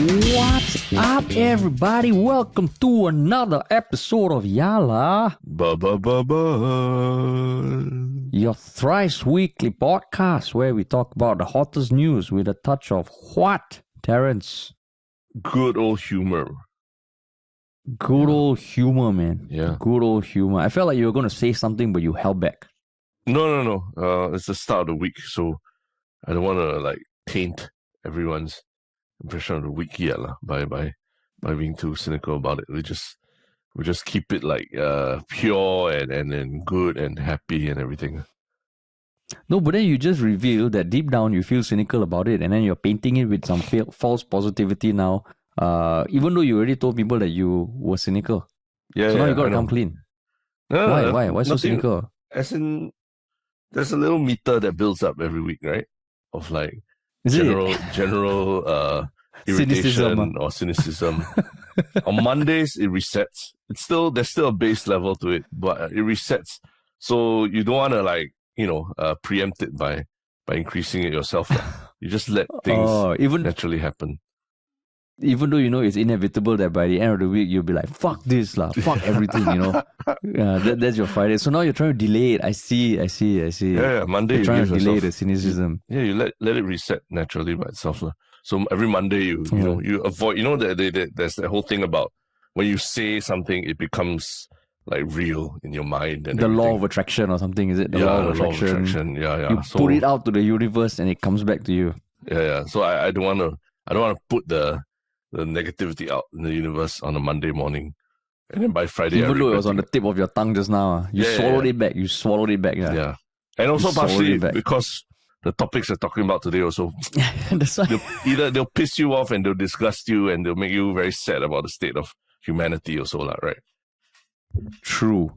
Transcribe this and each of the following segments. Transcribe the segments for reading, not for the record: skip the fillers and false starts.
What's up, everybody? Welcome to another episode of Yala, your thrice weekly podcast where we talk about the hottest news with a touch of what, Terrence? Good old humor. Good old humor, man. Yeah. Good old humor. I felt like you were going to say something, but you held back. No. It's the start of the week, so I don't want to taint everyone's impression of the week yet by being too cynical about it. We just keep it pure and good and happy and everything. No, but then you just revealed that deep down you feel cynical about it, and then you're painting it with some false positivity now. Even though you already told people that you were cynical. Yeah. So now you got to I know. come clean. No, Why? Why so nothing. cynical? As in, there's a little meter that builds up every week, right? Of Is general irritation or cynicism. On Mondays it resets. There's still a base level to it, but it resets. So you don't want to preempt it by increasing it yourself. You just let things naturally happen. Even though you know it's inevitable that by the end of the week you'll be like, fuck this lah, fuck everything, that's your Friday. So now you're trying to delay it. I see. Yeah, Monday you're trying to delay yourself, the cynicism. you let it reset naturally by itself. So every Monday you avoid, there's that whole thing about when you say something, it becomes real in your mind. And the everything. law of attraction or something, is it? The law of attraction. Yeah. You put it out to the universe and it comes back to you. Yeah. So I don't want to put the negativity out in the universe on a Monday morning, and then by Friday, even though it was on the tip of your tongue just now, you swallowed it back. You swallowed it back. Yeah, and also partially because the topics we're talking about today also, that's why. They'll piss you off and they'll disgust you and they'll make you very sad about the state of humanity also, right? True.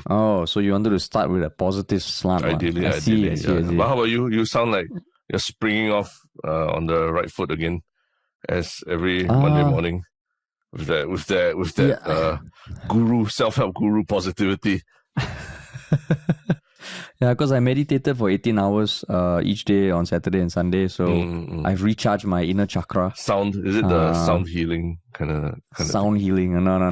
Oh, so you wanted to start with a positive slant. Ideally. I see. But how about you? You sound like you're springing off on the right foot again, as every Monday morning, with that self-help guru positivity. Yeah, because I meditated for 18 hours each day on Saturday and Sunday, so I've recharged my inner chakra. Is it the sound healing kind of sound healing? No. No.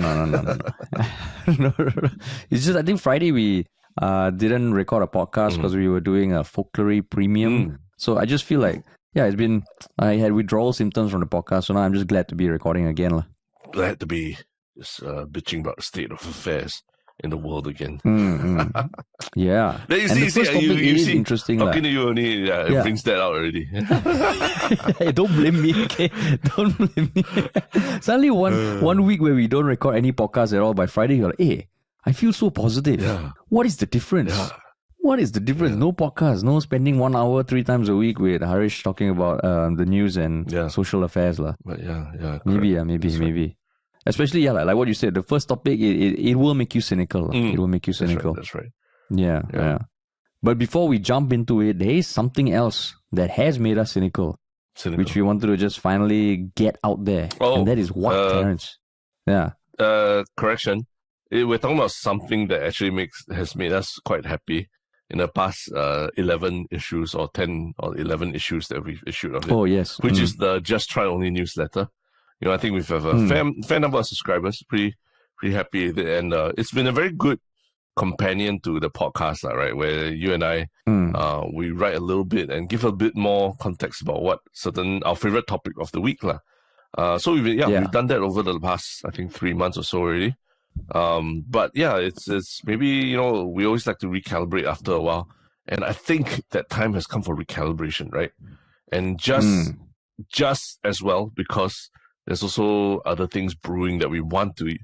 It's just I think Friday we didn't record a podcast because we were doing a Folklory premium. So I just feel like I had withdrawal symptoms from the podcast, so now I'm just glad to be recording again. Glad to be just bitching about the state of affairs in the world again. Yeah. Then you see, interesting. Talking to you only it brings that out already. Hey, don't blame me, okay? Don't blame me. Suddenly one week where we don't record any podcast at all, by Friday you're like, hey, I feel so positive. Yeah. What is the difference? Yeah. What is the difference? Yeah. No podcast, no spending 1 hour 3 times a week with Harish talking about the news and social affairs. But maybe. Right. Especially, like what you said, the first topic, it will make you cynical. It will make you cynical. That's right. Yeah. But before we jump into it, there is something else that has made us cynical. Which we wanted to just finally get out there. And that is what, Terrence? Yeah. Correction. We're talking about something that actually has made us quite happy in the past 11 issues or 10 or 11 issues that we've issued of it. Oh, yes. Which is the Just Try Only newsletter. I think we've have a fair number of subscribers. Pretty happy with it. And it's been a very good companion to the podcast, right? Where you and I, we write a little bit and give a bit more context about our favorite topic of the week. So we've done that over the past, I think, 3 months or so already. But yeah, it's maybe, we always like to recalibrate after a while. And I think that time has come for recalibration, right? And just as well, because there's also other things brewing that we want to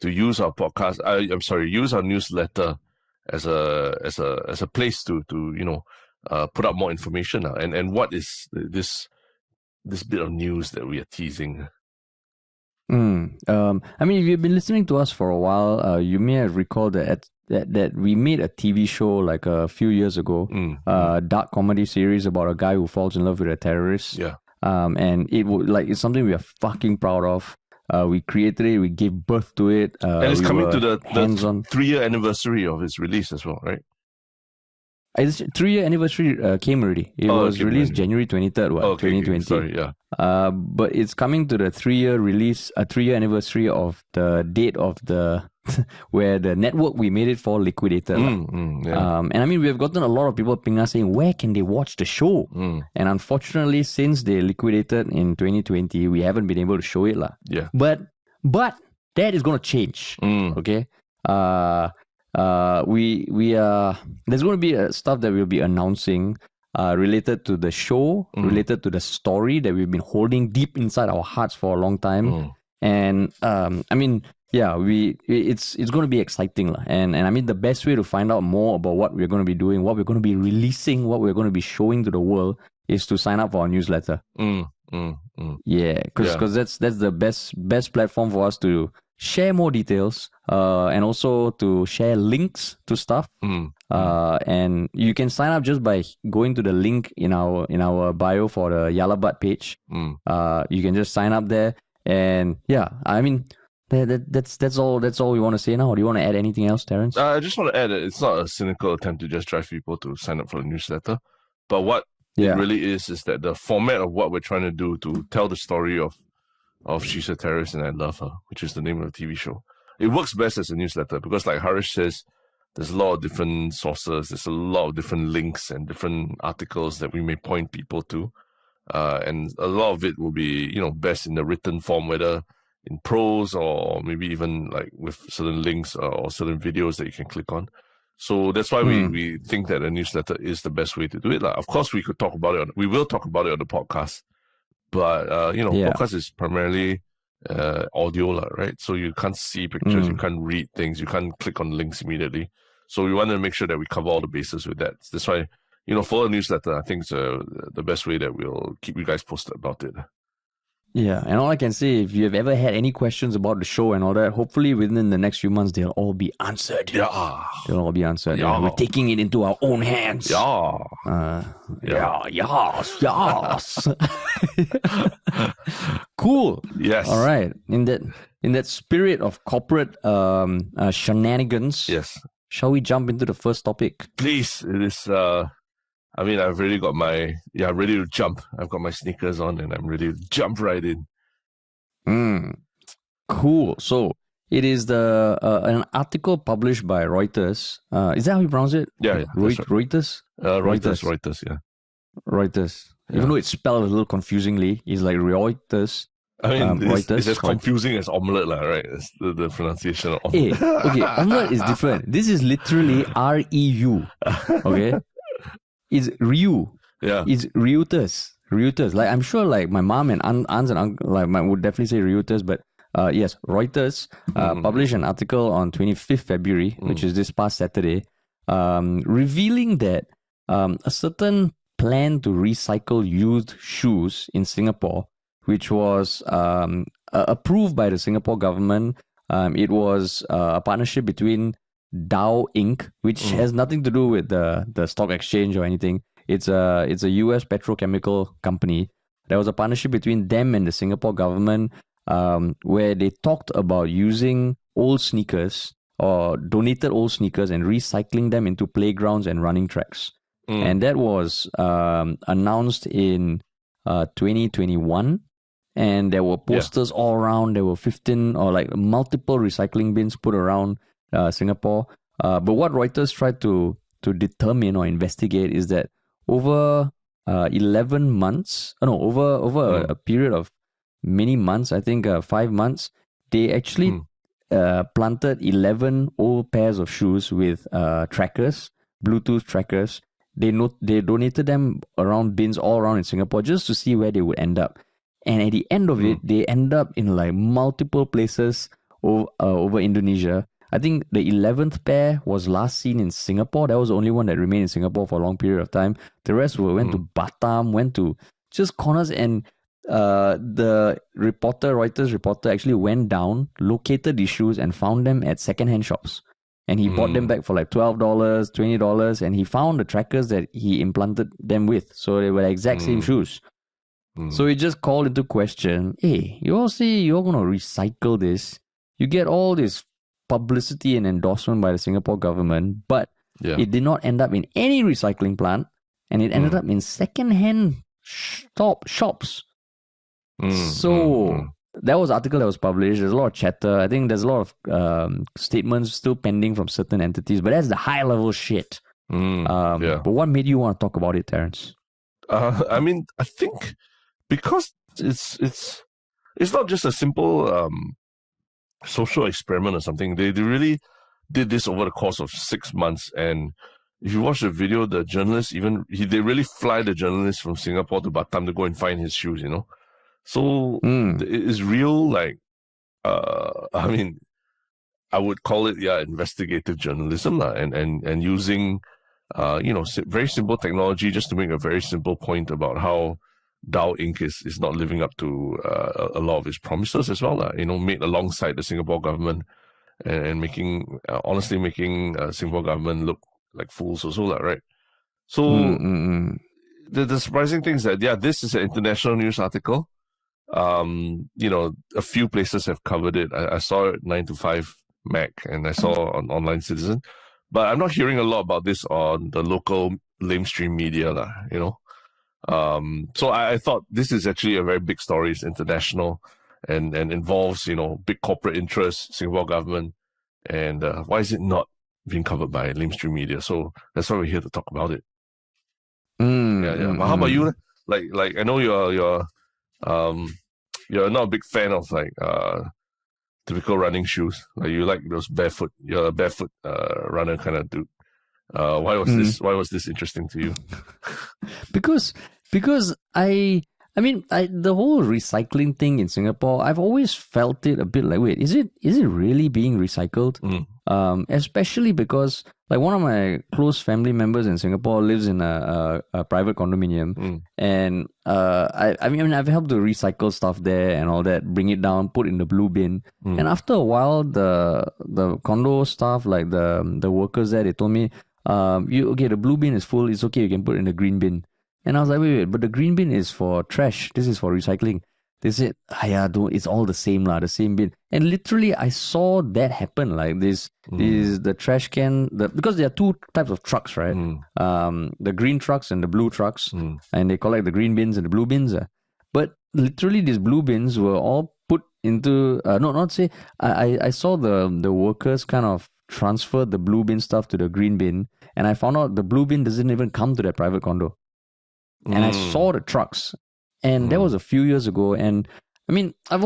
use our podcast. Use our newsletter as a place to put up more information now. And what is this bit of news that we are teasing? I mean, if you've been listening to us for a while, you may have recalled that we made a TV show like a few years ago, dark comedy series about a guy who falls in love with a terrorist. Yeah. And it's something we are fucking proud of. We created it, we gave birth to it. And it's coming to the 3-year anniversary of its release as well, right? Its 3-year anniversary came already. It was released January 23rd, 2020. Sorry, yeah. But it's coming to the 3-year release, a 3-year anniversary of the date of the where the network we made it for liquidated. And I mean, we have gotten a lot of people ping us saying, where can they watch the show? And unfortunately, since they liquidated in 2020, we haven't been able to show it. Yeah. But that is going to change. Okay. There's going to be stuff that we'll be announcing related to the show, related to the story that we've been holding deep inside our hearts for a long time. And I mean, yeah, it's going to be exciting. And I mean, the best way to find out more about what we're going to be doing, what we're going to be releasing, what we're going to be showing to the world is to sign up for our newsletter. Yeah, because that's the best platform for us to share more details and also to share links to stuff. And you can sign up just by going to the link in our bio for the Yalabat page. You can just sign up there, and yeah, I mean, that's all we want to say now. Do you want to add anything else, Terence? I just want to add that it's not a cynical attempt to just drive people to sign up for the newsletter, but what it really is that the format of what we're trying to do to tell the story of She's a Terrorist and I Love Her, which is the name of the TV show. It works best as a newsletter because, like Harish says, there's a lot of different sources, there's a lot of different links and different articles that we may point people to. And a lot of it will be, best in the written form, whether in prose or maybe even like with certain links or certain videos that you can click on. So that's why we think that a newsletter is the best way to do it. Of course, we could talk about it. We will talk about it on the podcast. But, podcast is primarily audio, right? So you can't see pictures, you can't read things, you can't click on links immediately. So we want to make sure that we cover all the bases with that. That's why, for a newsletter, I think it's the best way that we'll keep you guys posted about it. Yeah, and all I can say, if you have ever had any questions about the show and all that, hopefully within the next few months, they'll all be answered. Yeah. They'll all be answered. Yeah. We're taking it into our own hands. Yes. Cool. Yes. All right. In that spirit of corporate shenanigans, yes. Shall we jump into the first topic? Please. It is... I've really got ready to jump. I've got my sneakers on and I'm ready to jump right in. Cool. So it is an article published by Reuters. Is that how you pronounce it? Yeah. Reuters? Reuters, yeah. Reuters. Yeah. Even though it's spelled a little confusingly, it's like Reuters. I mean, it's as confusing as omelette, right? It's the pronunciation of omelette. Okay, omelette is different. This is literally REU. Okay? It's Ryu. Yeah. It's Reuters. Like, I'm sure, like, my mom and aunts and uncles would definitely say Reuters, but yes, Reuters published an article on 25th February, which is this past Saturday, revealing that a certain plan to recycle used shoes in Singapore, which was approved by the Singapore government. It was a partnership between Dow Inc., which has nothing to do with the stock exchange or anything. It's a US petrochemical company. There was a partnership between them and the Singapore government where they talked about using old sneakers or donated old sneakers and recycling them into playgrounds and running tracks. And that was announced in 2021. And there were posters all around. There were 15 or like multiple recycling bins put around Singapore. But what Reuters tried to determine or investigate is that over 11 months, over a period of many months, I think 5 months, they actually planted 11 old pairs of shoes with trackers, Bluetooth trackers. They donated them around bins all around in Singapore just to see where they would end up. And at the end of it, they end up in like multiple places over Indonesia. I think the 11th pair was last seen in Singapore. That was the only one that remained in Singapore for a long period of time. The rest went to Batam, went to just corners. And the Reuters reporter actually went down, located these shoes and found them at secondhand shops. And he bought them back for like $12, $20. And he found the trackers that he implanted them with. So they were the exact same shoes. So it just called into question, hey, you all say you're going to recycle this. You get all this publicity and endorsement by the Singapore government, but it did not end up in any recycling plant, and it ended up in second-hand shops. So that was article that was published. There's a lot of chatter. I think there's a lot of statements still pending from certain entities, but that's the high level shit. But what made you want to talk about it, Terence? I mean, I think because it's not just a simple social experiment or something. They really did this over the course of 6 months, and if you watch the video, the journalists they really fly the journalist from Singapore to Batam to go and find his shoes, you know. So it is real, like, I mean, I would call it, investigative journalism, and using, very simple technology just to make a very simple point about how Dow Inc. is not living up to a lot of its promises as well, made alongside the Singapore government, and honestly making Singapore government look like fools also, right? So the surprising thing is that, this is an international news article. A few places have covered it. I saw it 9 to 5 Mac, and I saw on Online Citizen, but I'm not hearing a lot about this on the local lamestream media, So I thought this is actually a very big story. It's international and involves, big corporate interests, Singapore government, and why is it not being covered by lamestream media? So that's why we're here to talk about it. But how about you? Like I know you're not a big fan of typical running shoes. Like you like those barefoot. You're a barefoot runner kind of dude. Why was this interesting to you? Because I mean, the whole recycling thing in Singapore, I've always felt it a bit like, wait, is it really being recycled? Especially because, like, one of my close family members in Singapore lives in a private condominium, and I mean, I've helped to recycle stuff there and all that, bring it down, put in the blue bin, and after a while, the condo staff, like the workers there, they told me, the blue bin is full, it's okay, you can put it in the green bin. And I was like, wait, but the green bin is for trash. This is for recycling. They said, it's all the same the same bin. And literally, I saw that happen. Like this is the trash can. Because there are two types of trucks, right? The green trucks and the blue trucks, and they collect the green bins and the blue bins. But literally, these blue bins were all put into. I saw the workers kind of transfer the blue bin stuff to the green bin, and I found out the blue bin doesn't even come to that private condo. And I saw the trucks, and that was a few years ago. And I mean, I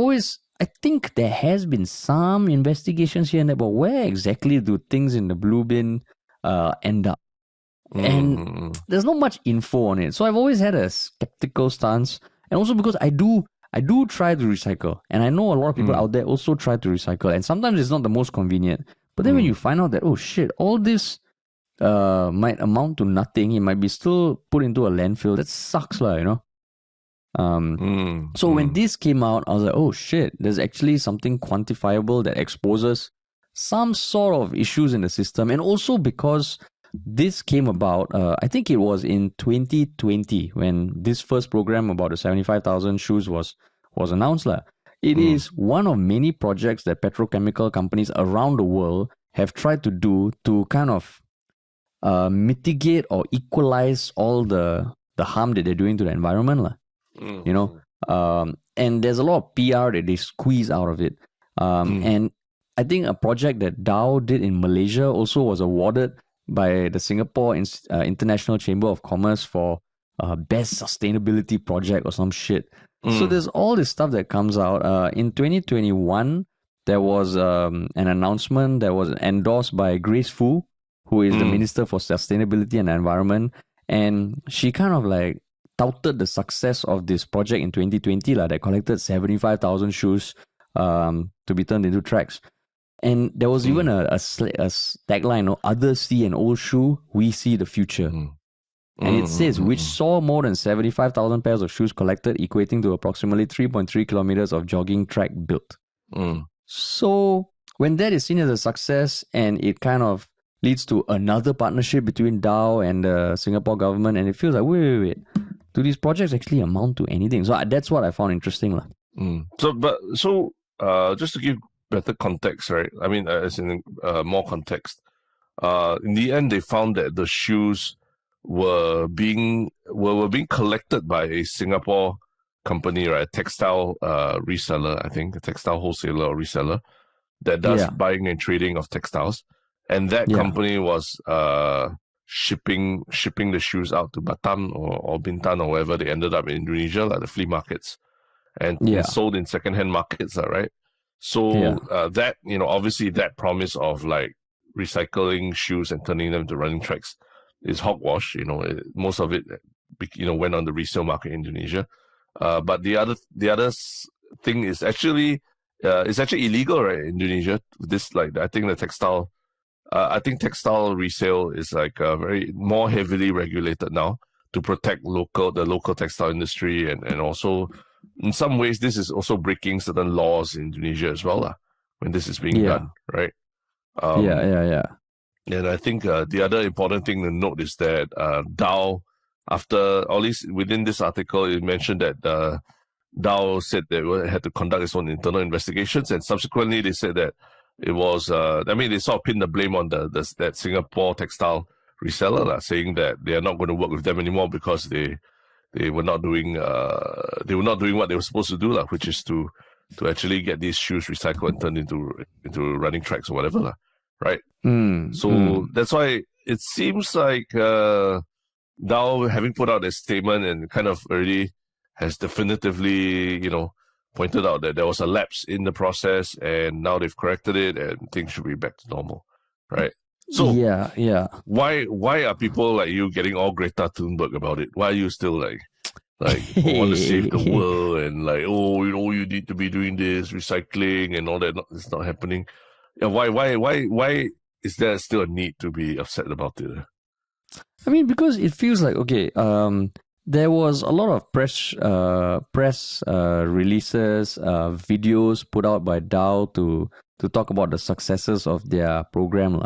think there has been some investigations here and there, but where exactly do things in the blue bin end up? And there's not much info on it. So I've always had a skeptical stance. And also because I do try to recycle. And I know a lot of people out there also try to recycle. And sometimes it's not the most convenient. But then when you find out that, oh shit, all this might amount to nothing. It might be still put into a landfill. That sucks, So when this came out, I was like, oh shit, there's actually something quantifiable that exposes some sort of issues in the system. And also because this came about, I think it was in 2020 when this first program about the 75,000 shoes was announced. It is one of many projects that petrochemical companies around the world have tried to do to kind of mitigate or equalize all the harm that they're doing to the environment. And there's a lot of PR that they squeeze out of it. And I think a project that Dow did in Malaysia also was awarded by the Singapore International Chamber of Commerce for best sustainability project or some shit. So there's all this stuff that comes out. In 2021, there was an announcement that was endorsed by Grace Fu, who is the Minister for Sustainability and Environment. And she kind of like touted the success of this project in 2020 that collected 75,000 shoes to be turned into tracks. And there was even a tagline, others see an old shoe, we see the future. And it says, which saw more than 75,000 pairs of shoes collected, equating to approximately 3.3 kilometers of jogging track built. So when that is seen as a success and it kind of leads to another partnership between Dow and the Singapore government, and it feels like, wait, do these projects actually amount to anything? So that's what I found interesting. So just to give better context, right? I mean, as in more context, in the end, they found that the shoes were being collected by a Singapore company, right? A textile reseller, I think, a textile wholesaler or reseller that does buying and trading of textiles. And that company was shipping the shoes out to Batam or Bintan or wherever they ended up in Indonesia, like the flea markets, and sold in secondhand markets, right? So that, obviously that promise of like recycling shoes and turning them to running tracks is hogwash. Most of it, went on the resale market in Indonesia. But the other thing is actually it's actually illegal, right? In Indonesia, this I think textile resale is like very more heavily regulated now to protect the local textile industry, and also in some ways this is also breaking certain laws in Indonesia as well, when this is being done, right? And I think the other important thing to note is that Dow, after, at least within this article, it mentioned that Dow said that it had to conduct its own internal investigations, and subsequently they said that it was, they sort of pinned the blame on that Singapore textile reseller, saying that they are not going to work with them anymore because they were not doing what they were supposed to do, which is to actually get these shoes recycled and turned into running tracks or whatever, right? So that's why it seems like Dow, having put out a statement and kind of already has definitively, pointed out that there was a lapse in the process, and now they've corrected it and things should be back to normal, right? So why are people like you getting all Greta Thunberg about it? Why are you still like want to save the world and you need to be doing this recycling and all that? It's not happening. Yeah, why is there still a need to be upset about it? I mean, because it feels like, there was a lot of press releases, videos put out by Dow to talk about the successes of their program.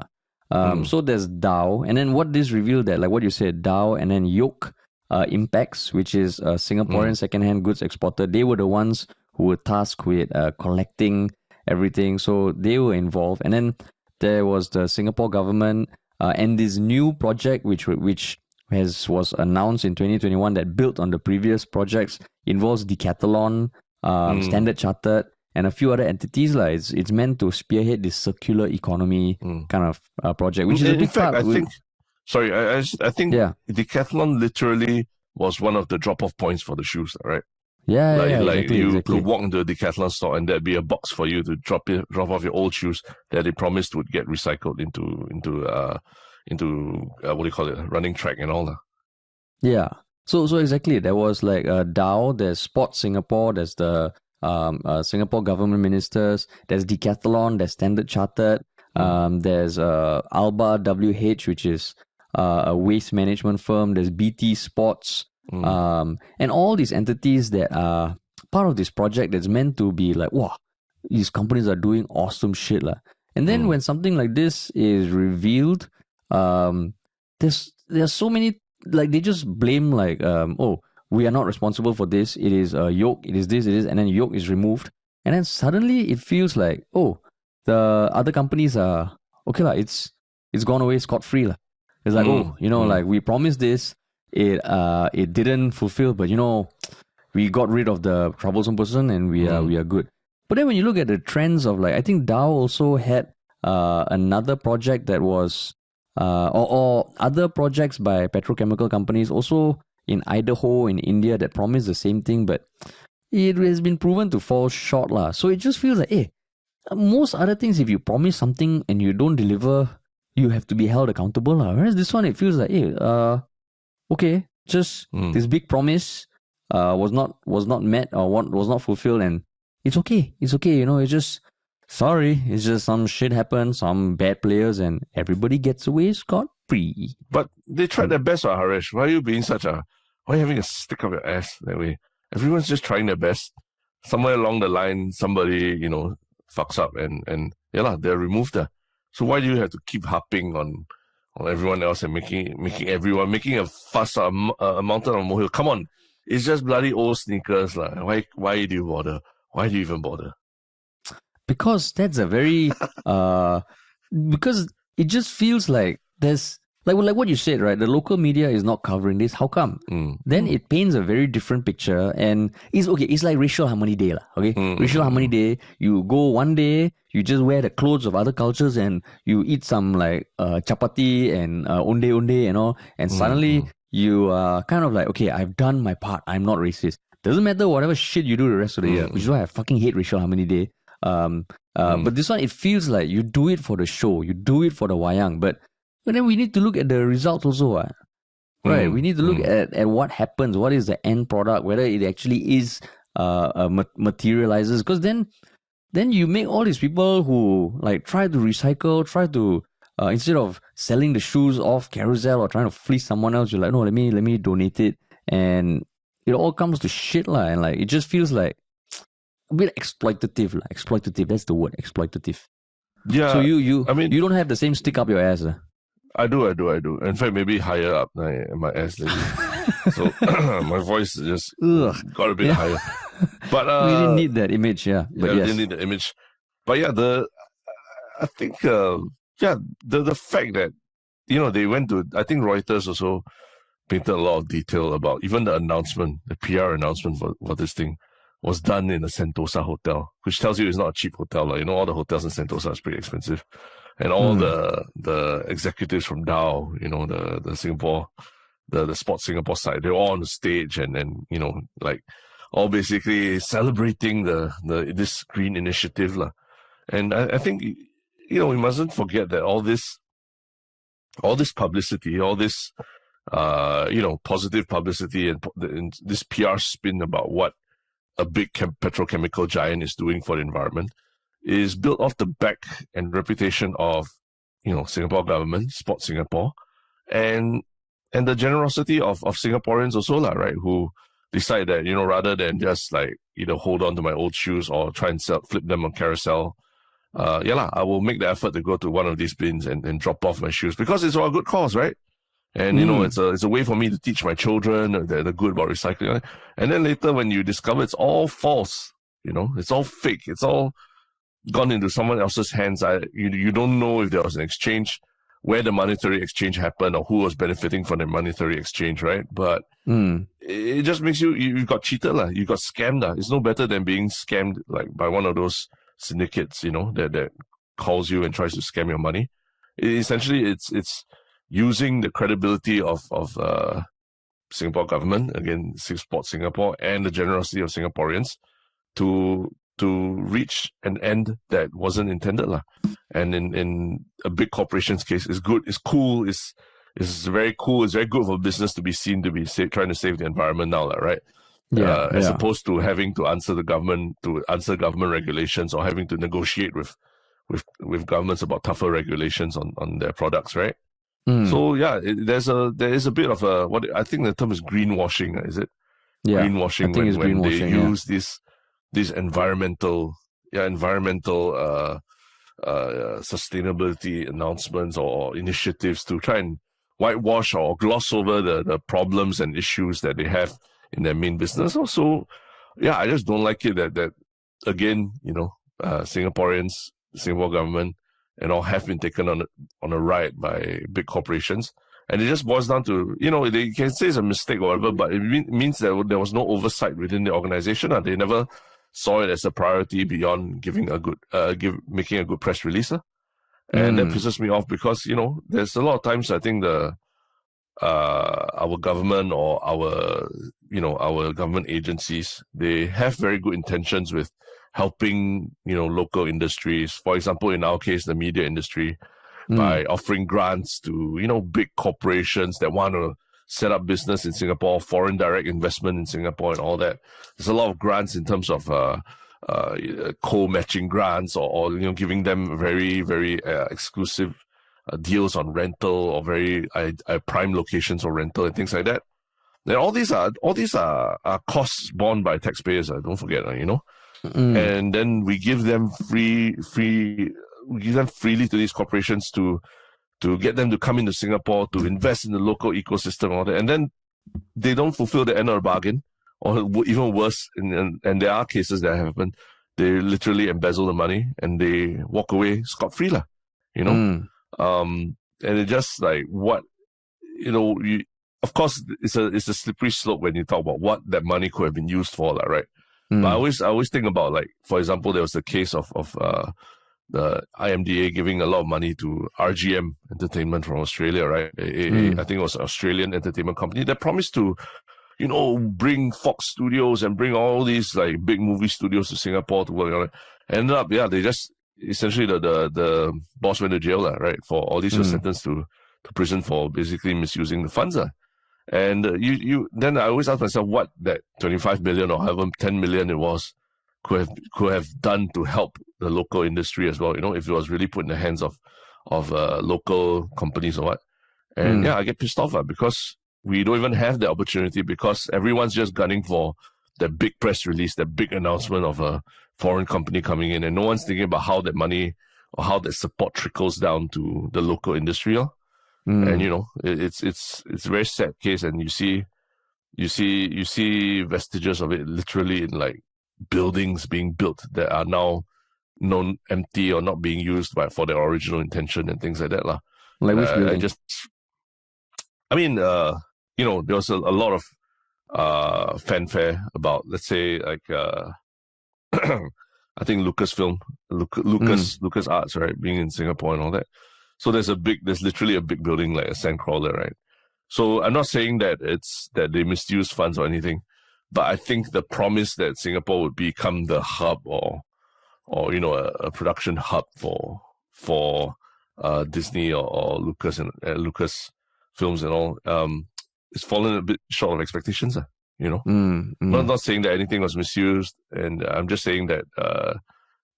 So there's Dow, and then what this revealed that, like what you said, Dow and then Shiok Impacts, which is a Singaporean second-hand goods exporter, they were the ones who were tasked with collecting everything. So they were involved. And then there was the Singapore government and this new project which was announced in 2021 that built on the previous projects, involves Decathlon, Standard Chartered, and a few other entities. It's meant to spearhead this circular economy kind of project, which is a big fact, part. I think Decathlon literally was one of the drop-off points for the shoes, right? Exactly. You could walk into a Decathlon store and there'd be a box for you to drop off your old shoes that they promised would get recycled into what do you call it, running track and all that. Yeah. So exactly, there was like Dow, there's Sport Singapore, there's the Singapore government ministers, there's Decathlon, there's Standard Chartered, there's Alba WH, which is a waste management firm, there's BT Sports, and all these entities that are part of this project that's meant to be like, wow, these companies are doing awesome shit. And then when something like this is revealed, there's so many, like, they just blame we are not responsible for this, it is Shiok, it is this, and then Shiok is removed, and then suddenly it feels like, the other companies are it's gone away scot-free. It's like, like, we promised this, it didn't fulfill, but we got rid of the troublesome person and we are good. But then when you look at the trends of, like, I think Dow also had another project that was or other projects by petrochemical companies also in Idaho in India that promise the same thing, but it has been proven to fall short. So it just feels like, most other things, if you promise something and you don't deliver, you have to be held accountable. Whereas this one, it feels like, this big promise was not met or was not fulfilled, and it's okay. It's just, sorry, it's just some shit happened, some bad players, and everybody gets away scot-free. But they tried their best, Harish. Why are you having a stick up your ass that way? Everyone's just trying their best. Somewhere along the line, somebody, fucks up and they're removed there. So why do you have to keep harping on everyone else and making a fuss, a mountain on a molehill? Come on, it's just bloody old sneakers. Why do you bother? Why do you even bother? Because that's a very because it just feels like there's like what you said, right? The local media is not covering this. How come? Then it paints a very different picture, and it's okay. It's like racial harmony day, lah. Okay, racial harmony day. You go one day, you just wear the clothes of other cultures, and you eat some like chapati and onde and all, and suddenly you are kind of like, okay, I've done my part. I'm not racist. Doesn't matter whatever shit you do the rest of the year, which is why I fucking hate racial harmony day. But this one, it feels like you do it for the show, you do it for the wayang, but then we need to look at the results also, right? We need to look at what happens, what is the end product, whether it actually is materializes, because then you make all these people who like try to recycle, try to instead of selling the shoes off Carousel or trying to fleece someone else, you're like, no, let me donate it, and it all comes to shit lah, and like it just feels like a bit exploitative lah. Exploitative, that's the word, exploitative. Yeah. So I mean, you don't have the same stick up your ass. I do. In fact, maybe higher up my ass lately. So my voice just got a bit higher. But we didn't need that image, yeah. But we yes. didn't need the image. But yeah, I think the fact that they went to, I think Reuters also painted a lot of detail about even the announcement, the PR announcement for this thing was done in a Sentosa hotel, which tells you it's not a cheap hotel. Like, all the hotels in Sentosa is pretty expensive. And all the executives from Dow, the Singapore, the Sports Singapore side, they're all on the stage and like all basically celebrating this green initiative. And I think, we mustn't forget that all this publicity, all this, positive publicity and this PR spin about what a big petrochemical giant is doing for the environment is built off the back and reputation of, Singapore government, Sport Singapore, and the generosity of Singaporeans also, right, who decide that, rather than just like either hold on to my old shoes or try and flip them on Carousel, I will make the effort to go to one of these bins and drop off my shoes because it's for a good cause, right? And, it's a way for me to teach my children the good about recycling. And then later when you discover it's all false, it's all fake, it's all gone into someone else's hands. You don't know if there was an exchange, where the monetary exchange happened or who was benefiting from the monetary exchange, right? But it just makes you got cheated, you got scammed. It's no better than being scammed like by one of those syndicates, that calls you and tries to scam your money. Essentially, it's using the credibility of Singapore government, again, Sport Singapore, and the generosity of Singaporeans to reach an end that wasn't intended. And in a big corporation's case, it's good, it's cool, it's very cool, it's very good for business to be seen to be trying to save the environment now, right? As opposed to having to answer government regulations or having to negotiate with governments about tougher regulations on their products, right? So there is a bit of what I think the term is greenwashing. Is it? Yeah, greenwashing when they use these environmental sustainability announcements or initiatives to try and whitewash or gloss over the problems and issues that they have in their main business. Also, I just don't like it that again, Singaporeans, Singapore government, and all have been taken on a ride by big corporations. And it just boils down to, they can say it's a mistake or whatever, but it means that there was no oversight within the organization. They never saw it as a priority beyond making a good press release. And that pisses me off because, there's a lot of times I think our government or our government agencies, they have very good intentions with helping, local industries. For example, in our case, the media industry, by offering grants to, big corporations that want to set up business in Singapore, foreign direct investment in Singapore and all that. There's a lot of grants in terms of co-matching grants or giving them very, very exclusive deals on rental or very prime locations or rental and things like that. Then all these are costs borne by taxpayers. Don't forget, And then we give them freely to these corporations to get them to come into Singapore, to invest in the local ecosystem and all that. And then they don't fulfill the end of the bargain, or even worse, and there are cases that happen. They literally embezzle the money and they walk away scot-free, And it just like, what of course, it's a slippery slope when you talk about what that money could have been used for, right? But I always think about, like, for example, there was the case of the IMDA giving a lot of money to RGM Entertainment from Australia, right? I think it was an Australian entertainment company that promised to, bring Fox Studios and bring all these like big movie studios to Singapore to work on it. Ended up, they just essentially the boss went to jail, right? For all these were sentenced to prison for basically misusing the funds. And then I always ask myself what that 25 million or however 10 million it was could have done to help the local industry as well. If it was really put in the hands of local companies or what. And I get pissed off because we don't even have the opportunity because everyone's just gunning for the big press release, the big announcement of a foreign company coming in, and no one's thinking about how that money or how that support trickles down to the local industry. And it's a very sad case, and you see vestiges of it literally in like buildings being built that are now known empty or not being used for their original intention and things like that. Like which building? There was a lot of fanfare about, let's say, like I think Lucasfilm, Lucas Arts, right, being in Singapore and all that. So there's literally a big building like a sandcrawler, right? So I'm not saying that that they misused funds or anything, but I think the promise that Singapore would become the hub or a production hub for Disney or Lucas and Lucas Films and all, it's fallen a bit short of expectations. I'm not saying that anything was misused, and I'm just saying that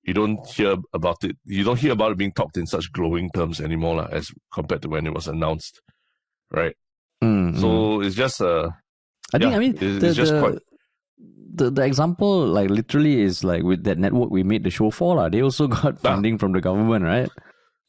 you don't hear about it. You don't hear about it being talked in such glowing terms anymore, as compared to when it was announced, right? So it's just it's just quite. The example, like, literally is like with that network we made the show for, they also got funding from the government, right?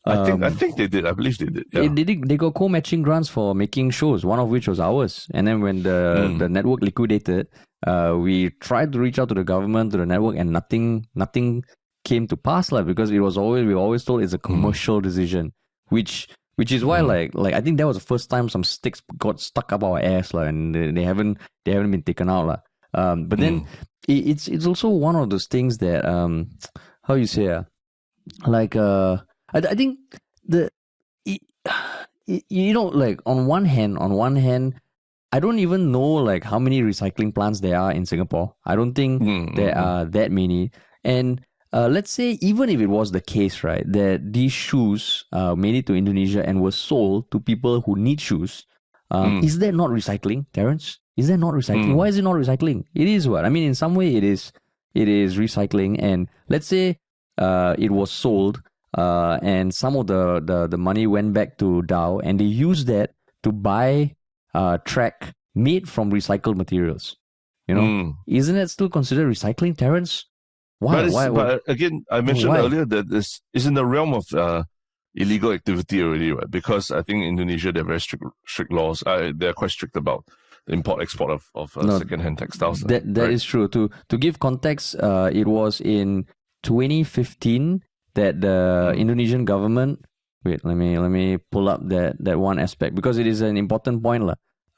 I think they did. I believe they did. Yeah. They got co-matching grants for making shows, one of which was ours. And then when the network liquidated, we tried to reach out to the government, to the network, and nothing came to pass, because we were always told it's a commercial decision, which is why like I think that was the first time some sticks got stuck up our ass, and they haven't been taken out, but then it's also one of those things that how you say I think like on one hand, I don't even know like how many recycling plants there are in Singapore. I don't think there are that many. And let's say even if it was the case, right, that these shoes made it to Indonesia and were sold to people who need shoes, is that not recycling, Terence? Is that not recycling? Why is it not recycling? It is what? I mean, in some way it is recycling. And let's say it was sold, and some of the money went back to Dow, and they used that to buy track made from recycled materials. Isn't that still considered recycling, Terence? Why? But again, I mentioned earlier that this is in the realm of illegal activity already, right? Because I think in Indonesia they have very strict laws. They're quite strict about the import-export of second-hand textiles. That right? is true. To give context, it was in 2015 that the Indonesian government. Wait, let me pull up that one aspect, because it is an important point,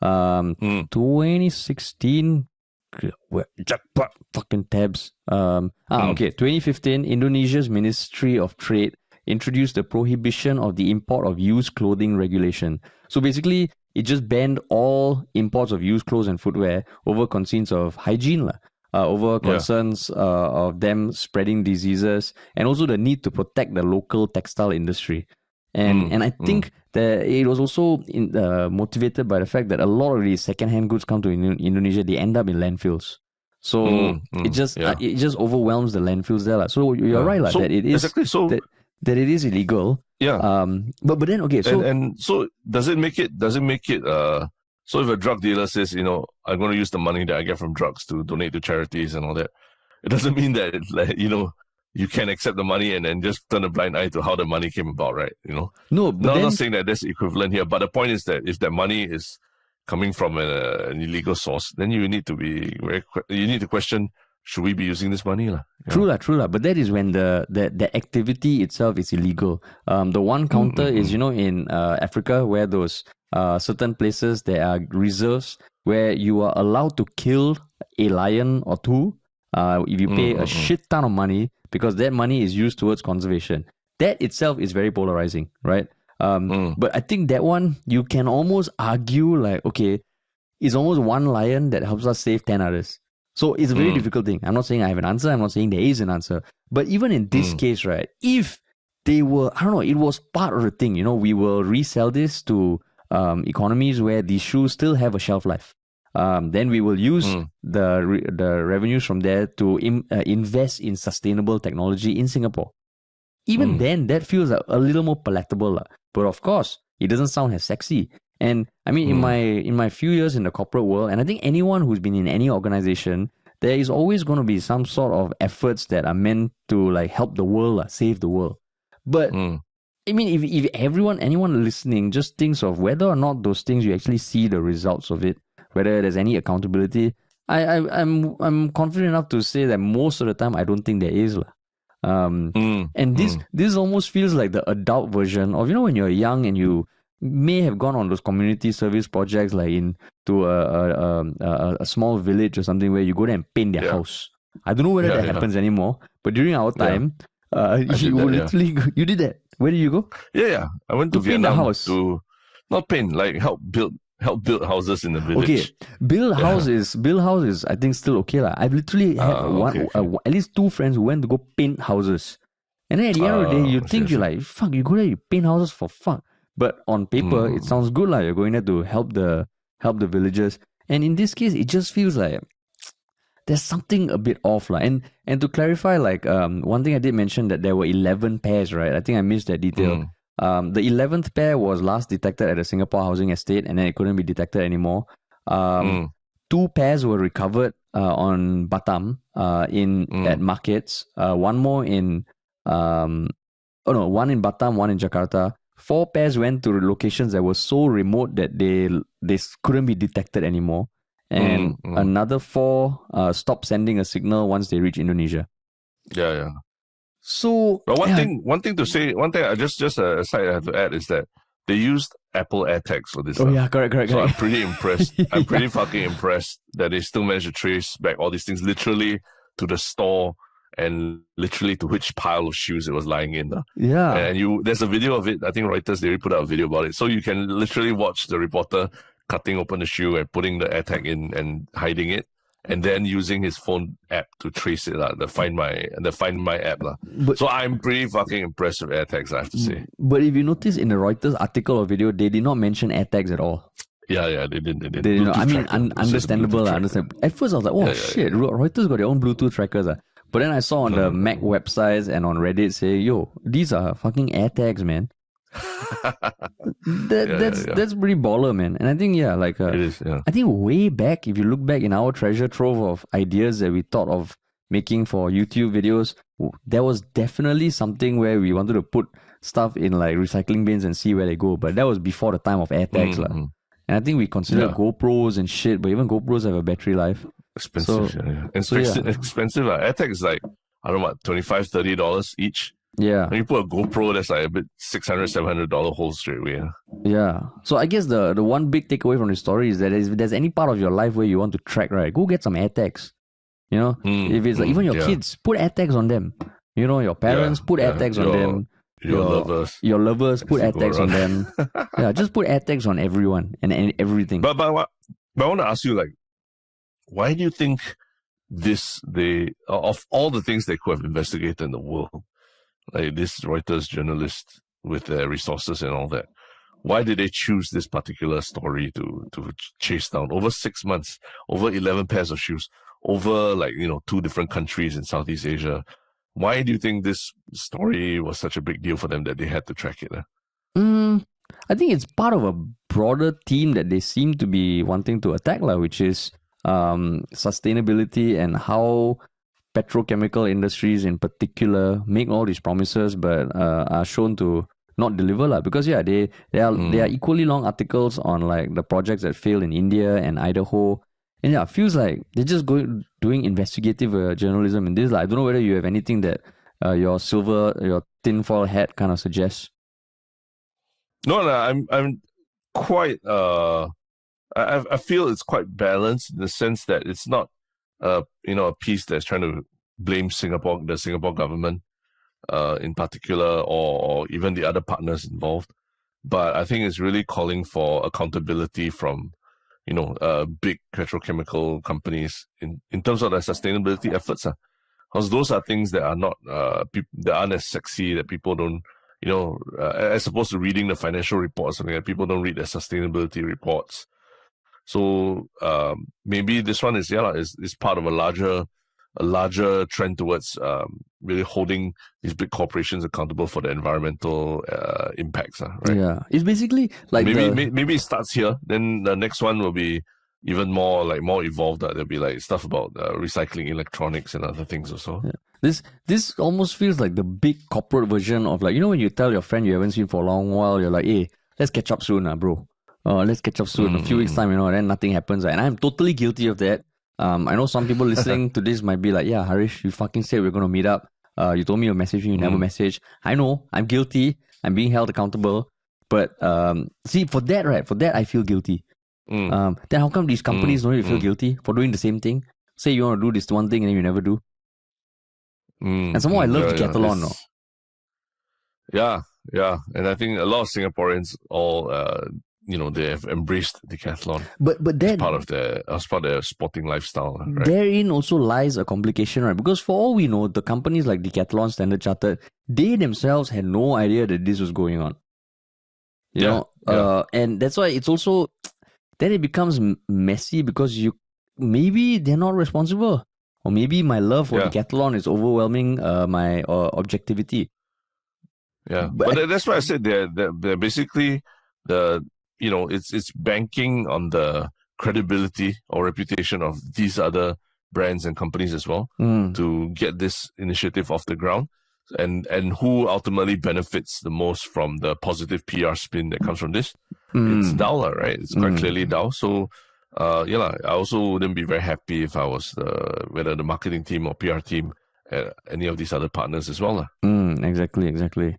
2016. Jackpot, fucking tabs. Okay. 2015, Indonesia's Ministry of Trade introduced the prohibition of the import of used clothing regulation. So basically, it just banned all imports of used clothes and footwear over concerns of hygiene, over concerns of them spreading diseases, and also the need to protect the local textile industry. And I think that it was also motivated by the fact that a lot of these second-hand goods come to Indonesia, they end up in landfills. So it just overwhelms the landfills there. So you're right, so that it is exactly so that it is illegal. Yeah. But then so and so does it make it so if a drug dealer says, I'm going to use the money that I get from drugs to donate to charities and all that, it doesn't mean that it's like, you can accept the money and then just turn a blind eye to how the money came about, right? No, I'm not saying that that's equivalent here, but the point is that if that money is coming from an illegal source, then you need to question, should we be using this money? True. But that is when the activity itself is illegal. The one counter is, in Africa, where those certain places there are reserves where you are allowed to kill a lion or two if you pay a shit ton of money, because that money is used towards conservation. That itself is very polarizing, right? But I think that one, you can almost argue like, okay, it's almost one lion that helps us save 10 others. So it's a very difficult thing. I'm not saying I have an answer. I'm not saying there is an answer. But even in this case, right, if they were, I don't know, it was part of the thing, you know, we will resell this to economies where these shoes still have a shelf life. Then we will use the revenues from there to invest in sustainable technology in Singapore. Even then, that feels a little more palatable. But of course, it doesn't sound as sexy. And I mean, in my few years in the corporate world, and I think anyone who's been in any organization, there is always going to be some sort of efforts that are meant to like help the world, save the world. But I mean, if anyone listening just thinks of whether or not those things you actually see the results of it, whether there's any accountability, I'm confident enough to say that most of the time I don't think there is. And this almost feels like the adult version of, you know, when you're young and you may have gone on those community service projects like to a small village or something where you go there and paint their house. I don't know whether that happens anymore, but during our time, you did that. Where did you go? Yeah. I went to paint Vietnam the house. to not paint, like help build houses in the village. Okay, build house is I think still okay lah. I've literally had at least two friends who went to go paint houses, and then at the end of the day, you think you're like, fuck, you go there, you paint houses for fuck. But on paper, it sounds good lah. You're going there to help the villagers, and in this case, it just feels like there's something a bit off lah. And to clarify, like one thing I did mention that there were 11 pairs, right? I think I missed that detail. The 11th pair was last detected at a Singapore housing estate, and then it couldn't be detected anymore. 2 pairs were recovered on Batam at markets. One more one in Batam, one in Jakarta. 4 pairs went to locations that were so remote that they couldn't be detected anymore. And another 4 stopped sending a signal once they reached Indonesia. Yeah. So, but one thing I just a side I have to add is that they used Apple AirTags for this. Oh yeah, correct. So I'm pretty impressed. I'm pretty fucking impressed that they still managed to trace back all these things literally to the store and literally to which pile of shoes it was lying in. Yeah. And there's a video of it. I think Reuters, they put out a video about it. So you can literally watch the reporter cutting open the shoe and putting the AirTag in and hiding it, and then using his phone app to trace it, the Find My app. So I'm pretty fucking impressed with AirTags, I have to say. But if you notice in the Reuters article or video, they did not mention AirTags at all. Yeah, they didn't. They didn't. I mean, understandable. At first, I was like, shit, Reuters got their own Bluetooth trackers. But then I saw on the Mac websites and on Reddit say, yo, these are fucking AirTags, man. That's pretty baller, man. And I think it is. I think way back, if you look back in our treasure trove of ideas that we thought of making for YouTube videos, there was definitely something where we wanted to put stuff in like recycling bins and see where they go. But that was before the time of AirTags, And I think we considered GoPros and shit, but even GoPros have a battery life. Expensive, expensive. AirTag is like, I don't know what, $25, $30 each. Yeah. When you put a GoPro, that's like a bit $600, $700 hole straight away. Yeah. So I guess the one big takeaway from the story is that if there's any part of your life where you want to track, right, go get some AirTags. You know, if it's like even your kids, put AirTags on them. You know, your parents, put AirTags on them. Your lovers, put AirTags on them. Yeah, just put AirTags on everyone and everything. But I want to ask you, like, why do you think of all the things they could have investigated in the world, like this Reuters journalist with their resources and all that, why did they choose this particular story to chase down over 6 months, over 11 pairs of shoes, over 2 different countries in Southeast Asia? Why do you think this story was such a big deal for them that they had to track it? I think it's part of a broader theme that they seem to be wanting to attack, which is sustainability and how petrochemical industries in particular make all these promises but are shown to not deliver. Because there are equally long articles on like the projects that failed in India and Idaho. And it feels like they're just doing investigative journalism in this. I don't know whether you have anything that your tinfoil hat kind of suggests. No, I'm quite I feel it's quite balanced in the sense that it's not a piece that's trying to blame the Singapore government in particular, or even the other partners involved. But I think it's really calling for accountability from big petrochemical companies in terms of their sustainability efforts. Because those are things that are not that aren't as sexy, that people don't, as opposed to reading the financial reports, something that people don't read their sustainability reports. So maybe this one is part of a larger trend towards really holding these big corporations accountable for the environmental impacts. Right? Yeah, it's basically like maybe it starts here. Then the next one will be even more evolved. There'll be like stuff about recycling electronics and other things also. Yeah. This almost feels like the big corporate version of when you tell your friend you haven't seen for a long while, you're like, hey, let's catch up soon, bro. Let's catch up soon. A few weeks time, and then nothing happens. And I'm totally guilty of that. I know some people listening to this might be like, yeah, Harish, you fucking said we're going to meet up. You told me you'll message me, you never message. I know, I'm guilty. I'm being held accountable. But see, for that, I feel guilty. Then how come these companies don't feel guilty for doing the same thing? Say you want to do this one thing and then you never do. And somehow I love Decathlon. No? Yeah. And I think a lot of Singaporeans all... they have embraced Decathlon. But that as part of their sporting lifestyle. Right? Therein also lies a complication, right? Because for all we know, the companies like Decathlon, Standard Chartered, they themselves had no idea that this was going on. You know, and that's why it's also then it becomes messy because maybe they're not responsible, or maybe my love for Decathlon is overwhelming my objectivity. Yeah, but that's why I said they're basically it's banking on the credibility or reputation of these other brands and companies as well to get this initiative off the ground, and who ultimately benefits the most from the positive PR spin that comes from this. It's Dow, right? It's quite clearly Dow. So I also wouldn't be very happy if I was whether the marketing team or PR team at any of these other partners as well. Exactly.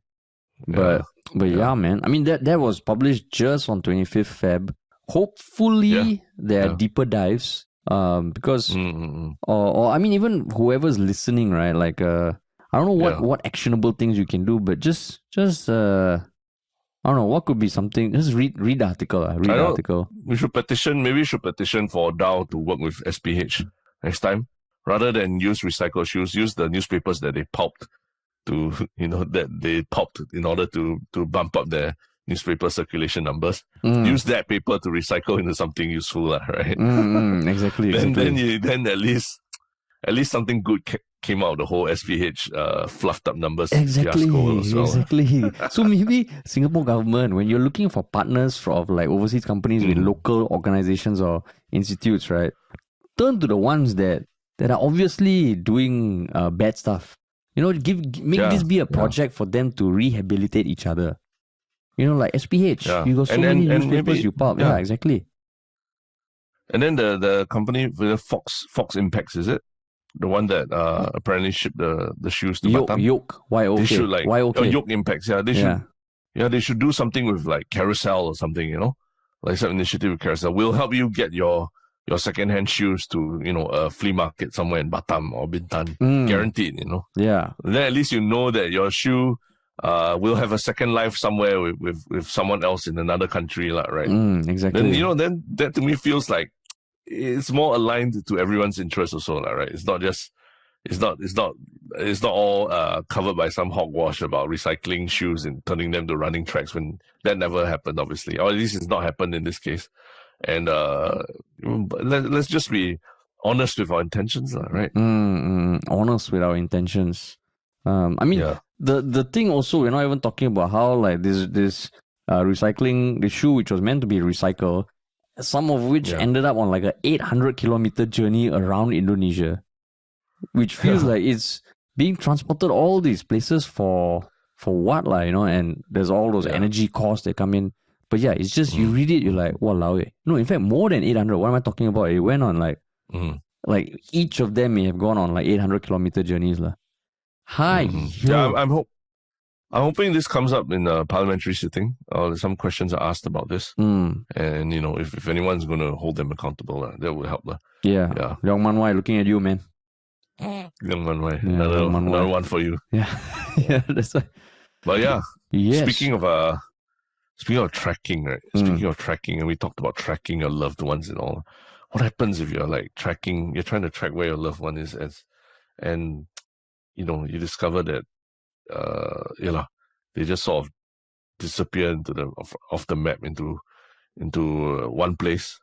But yeah, man. I mean, that was published just on 25th Feb. Hopefully, there are deeper dives. Because, or I mean, even whoever's listening, right? Like, I don't know what actionable things you can do, but just I don't know what could be something. Just read the article. Read the article. We should petition for Dow to work with SPH next time, rather than use recycled shoes. Use the newspapers that they pulped. That they popped in order to bump up their newspaper circulation numbers. Use that paper to recycle into something useful, right? Exactly. Then at least something good came out of the whole SPH fluffed up numbers fiasco as well. Exactly. So maybe Singapore government, when you're looking for partners of like overseas companies with local organizations or institutes, right, turn to the ones that are obviously doing bad stuff. Make this be a project for them to rehabilitate each other. Like SPH. You got so many newspapers you pulp. Yeah, exactly. And then the company with the Fox Impacts, is it? The one that apparently shipped the shoes to Batam. Yoke. They should Yoke Impacts. Yeah, they should. Yeah, they should do something with like Carousel or something. Like some initiative with Carousel. We'll help you get your second-hand shoes to, a flea market somewhere in Batam or Bintan. Guaranteed, Yeah. Then at least you know that your shoe will have a second life somewhere with someone else in another country, right? Exactly. Then that to me feels like it's more aligned to everyone's interests also, right? It's not all covered by some hogwash about recycling shoes and turning them to running tracks, when that never happened, obviously. Or at least it's not happened in this case. And let's just be honest with our intentions, right? Honest with our intentions. I mean, the thing also, we're not even talking about how like this recycling, the shoe which was meant to be recycled, some of which ended up on like a 800-kilometer journey around Indonesia, which feels like it's being transported all these places for what, and there's all those energy costs that come in. But yeah, it's just, you read it, you're like, walao. No, in fact, more than 800. What am I talking about? It went on like each of them may have gone on like 800-kilometer journeys. Hi. Yeah, I'm hoping this comes up in a parliamentary sitting. Some questions are asked about this. And, if anyone's going to hold them accountable, that would help. Yeah. Young Man Wai, looking at you, man. Young Man Wai. Another one for you. Yeah. Yeah, that's why. But yeah, yes. Speaking of tracking, right? Speaking of tracking, and we talked about tracking your loved ones and all. What happens if you're like you're trying to track where your loved one is, and you discover that they just sort of disappear into off the map into one place.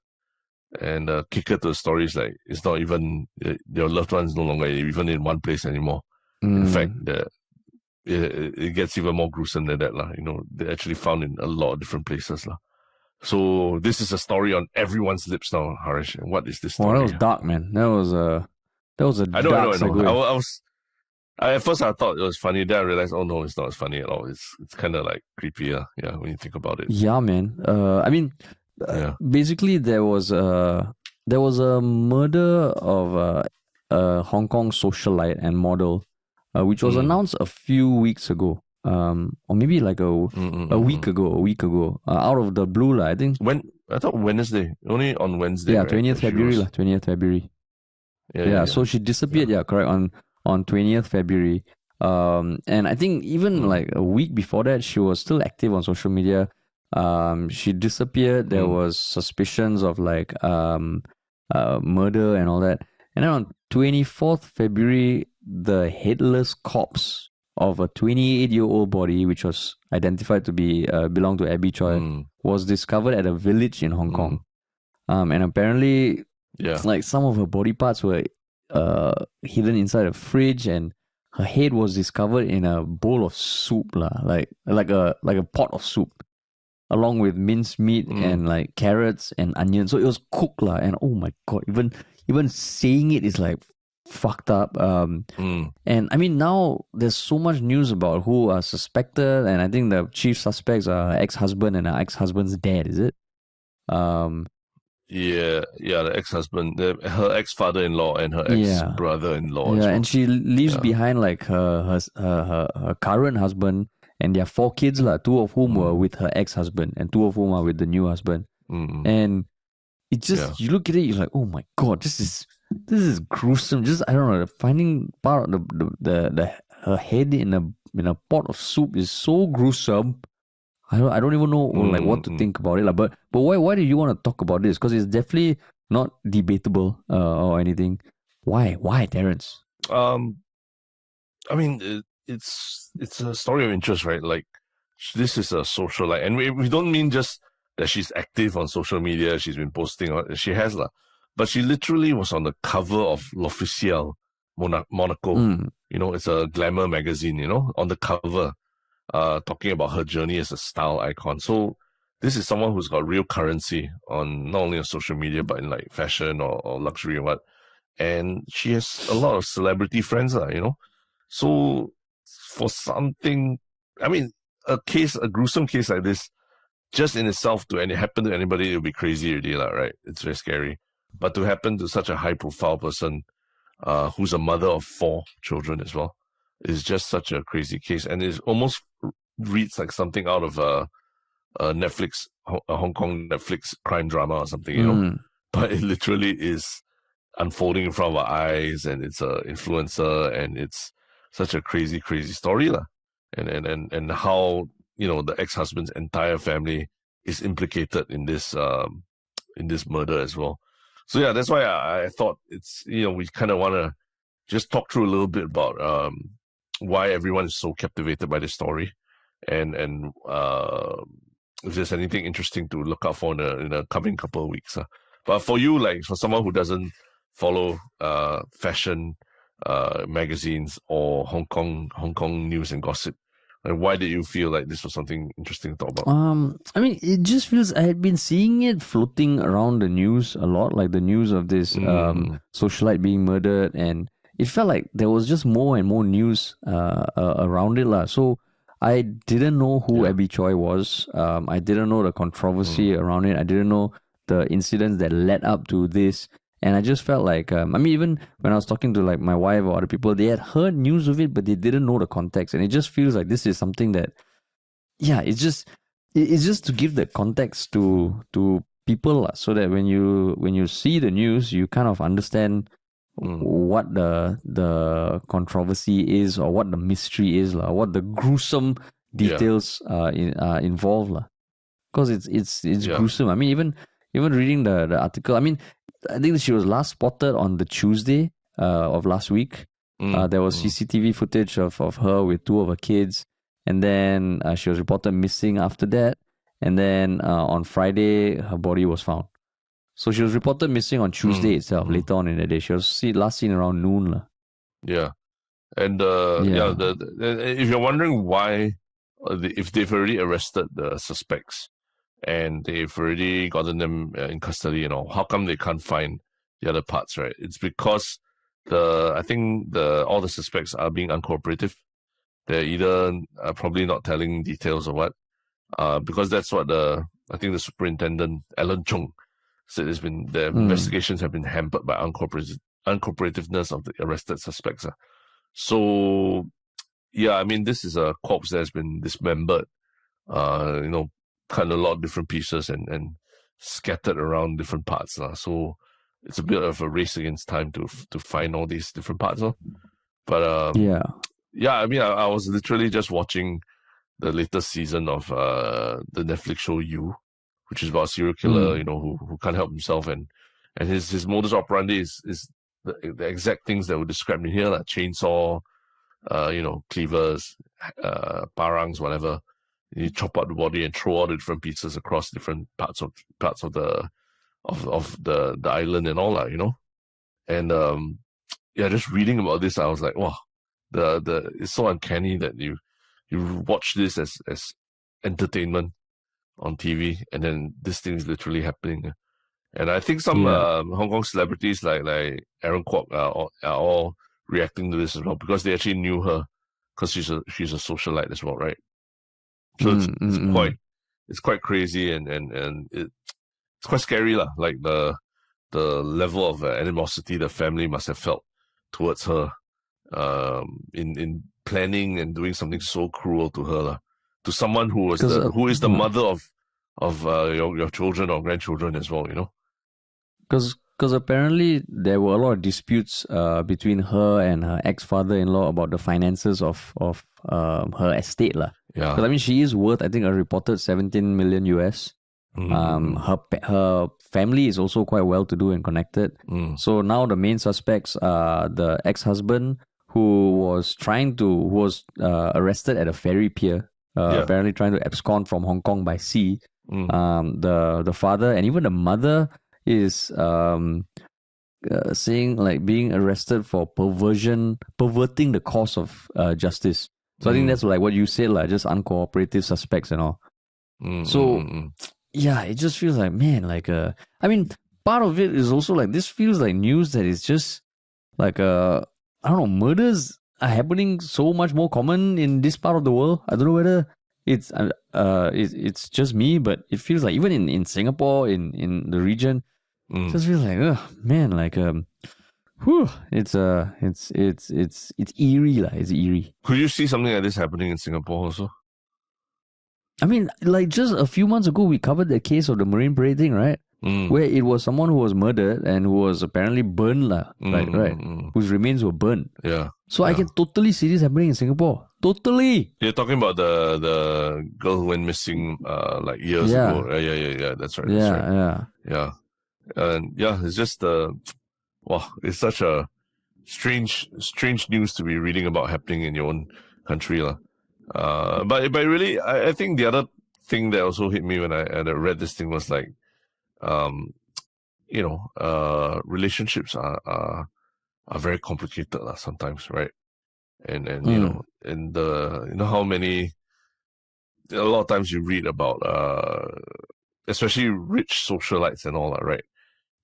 And kicker to the story is like it's not even your loved one is no longer even in one place anymore. In fact, it gets even more gruesome than that, they're actually found in a lot of different places, So this is a story on everyone's lips now, Harish. And what is this story? That was dark, man. That was a I know. At first I thought it was funny. Then I realized, oh no, it's not as funny at all. It's kind of like creepier, when you think about it. Yeah, man. Basically there was a murder of a Hong Kong socialite and model, which was announced a few weeks ago, or maybe like a week ago, out of the blue, I think. I thought Wednesday, only on Wednesday. Yeah, right? 20th February, 20th February. Yeah, so she disappeared. Yeah, correct, on 20th February. And I think even like a week before that, she was still active on social media. She disappeared. There was suspicions of like murder and all that. And then on 24th February, the headless corpse of a 28-year-old body, which was identified to be belonged to Abby Choi, was discovered at a village in Hong Kong. And apparently, like some of her body parts were hidden inside a fridge, and her head was discovered in a bowl of soup, like a pot of soup, along with minced meat and like carrots and onions. So it was cooked, and oh my god, even saying it is like fucked up. And I mean, now there's so much news about who are suspected, and I think the chief suspects are her ex-husband and her ex-husband's dad, is it? The ex-husband, her ex-father-in-law and her ex-brother-in-law. Yeah, and she leaves behind like her current husband and their 4 kids, two of whom were with her ex-husband and 2 of whom are with the new husband. And it just, you look at it, you're like, oh my god, this is gruesome. Just, I don't know, finding part of her head in a pot of soup is so gruesome. I don't even know like what to think about it. But why do you want to talk about this? Because it's definitely not debatable or anything. Why, Terence? I mean, it's a story of interest, right? Like, this is a socialite, and we don't mean just that she's active on social media. She's been posting, she has but she literally was on the cover of L'Officiel Monaco. It's a glamour magazine. On the cover. Talking about her journey as a style icon. So this is someone who's got real currency on not only on social media, but in like fashion or luxury and what. And she has a lot of celebrity friends, So for something, I mean, a gruesome case like this, just in itself, and it happen to anybody, it would be crazy already, right? It's very scary. But to happen to such a high profile person, who's a mother of 4 children as well, is just such a crazy case, and it almost reads like something out of a Netflix, a Hong Kong Netflix crime drama or something, But it literally is unfolding in front of our eyes, and it's a influencer, and it's such a crazy, crazy story, and how the ex-husband's entire family is implicated in this murder as well. So yeah, that's why I thought it's we kind of want to just talk through a little bit about why everyone is so captivated by this story, and if there's anything interesting to look out for in a coming couple of weeks. But for you, like for someone who doesn't follow fashion magazines or Hong Kong news and gossip, like, why did you feel like this was something interesting to talk about? I mean, it just feels I had been seeing it floating around the news a lot, like the news of this socialite being murdered, and it felt like there was just more and more news around it. So I didn't know who Abby Choi was. I didn't know the controversy around it. I didn't know the incidents that led up to this. And I just felt like, I mean, even when I was talking to like my wife or other people, they had heard news of it, but they didn't know the context. And it just feels like this is something that, yeah, it's just to give the context to people, so that when you see the news, you kind of understand what the controversy is, or what the mystery is, what the gruesome details involved, because it's gruesome. I mean, even reading the article, I mean, I think she was last spotted on the Tuesday of last week. There was CCTV footage of her with two of her kids, and then she was reported missing after that. And then on Friday, her body was found. So she was reported missing on Tuesday itself, later on in the day. She was last seen around noon. Yeah. And if you're wondering why, if they've already arrested the suspects and they've already gotten them in custody, how come they can't find the other parts, right? It's because I think all the suspects are being uncooperative. They're either probably not telling details or what, because that's what I think the superintendent, Alan Chung, said the investigations have been hampered by uncooperativeness of the arrested suspects. So, yeah, I mean, this is a corpse that has been dismembered, kind of a lot of different pieces and scattered around different parts. So it's a bit of a race against time to find all these different parts. But I mean, I was literally just watching the latest season of the Netflix show You, which is about a serial killer, who can't help himself, and his modus operandi is the exact things that were described in here, like chainsaw, cleavers, parangs, whatever. You chop out the body and throw all the different pieces across different parts of the island and all that, And just reading about this, I was like, wow, it's so uncanny that you watch this as entertainment on TV, and then this thing is literally happening. And I think some Hong Kong celebrities like Aaron Kwok are all reacting to this as well, because they actually knew her, because she's a socialite as well, right? So it's quite crazy, and it's quite scary, lah. Like the level of animosity the family must have felt towards her, in planning and doing something so cruel to her, lah. To someone who is the mother of your children or grandchildren as well, Because apparently there were a lot of disputes between her and her ex-father-in-law about the finances of her estate, lah. Yeah. Because I mean, she is worth, I think, a reported 17 million US. Her family is also quite well to do and connected. So now the main suspects are the ex-husband who was arrested at a ferry pier, apparently trying to abscond from Hong Kong by sea. The father and even the mother is saying like being arrested for perverting the cause of justice. So I think that's like what you said, like just uncooperative suspects and all. Yeah, it just feels like, man, like I mean, part of it is also like, this feels like news that is just like I don't know, murders are happening so much more common in this part of the world. I don't know whether it's just me, but it feels like even in Singapore, in the region, it just feels like, man, like it's eerie, lah. It's eerie. Could you see something like this happening in Singapore also? I mean, like just a few months ago, we covered the case of the Marine Parade thing, right? Where it was someone who was murdered and who was apparently burned, right? Whose remains were burned. Yeah. So I can totally see this happening in Singapore. Totally. You're talking about the girl who went missing like years ago. Yeah. That's right. Yeah. And it's just it's such a strange news to be reading about happening in your own country, lah. But really, I think the other thing that also hit me when I read this thing was like, relationships are very complicated, lah, sometimes, right? And how many, a lot of times you read about especially rich socialites and all that, right?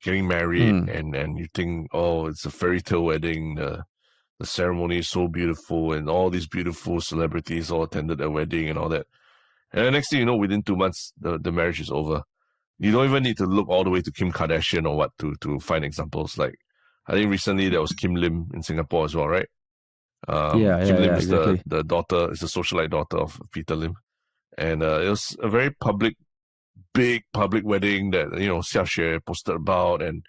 Getting married and you think, oh, it's a fairy tale wedding, the ceremony is so beautiful and all these beautiful celebrities all attended their wedding and all that. And the next thing you know, within 2 months, the marriage is over. you don't even need to look all the way to Kim Kardashian or what to find examples. Like, I think recently there was Kim Lim in Singapore as well, right? Kim Lim is exactly. the daughter, is the socialite daughter of Peter Lim. And it was a very big public wedding that, Xia Xue posted about, and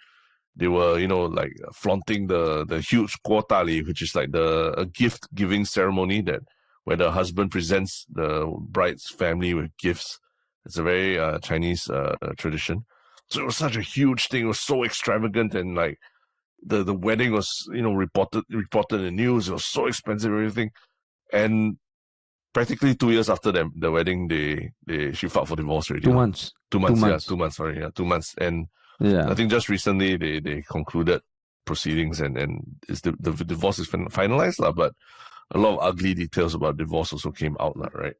they were, like flaunting the huge guo dali, which is like a gift giving ceremony where the husband presents the bride's family with gifts. It's a very Chinese tradition. So it was such a huge thing. It was so extravagant, and like the wedding was, reported in the news. It was so expensive, everything. And practically 2 years after the wedding, she filed for divorce already. 2 months. 2 months, yeah, 2 months, sorry, yeah, 2 months. And I think just recently they concluded proceedings, and the divorce is finalized, but a lot of ugly details about divorce also came out, right?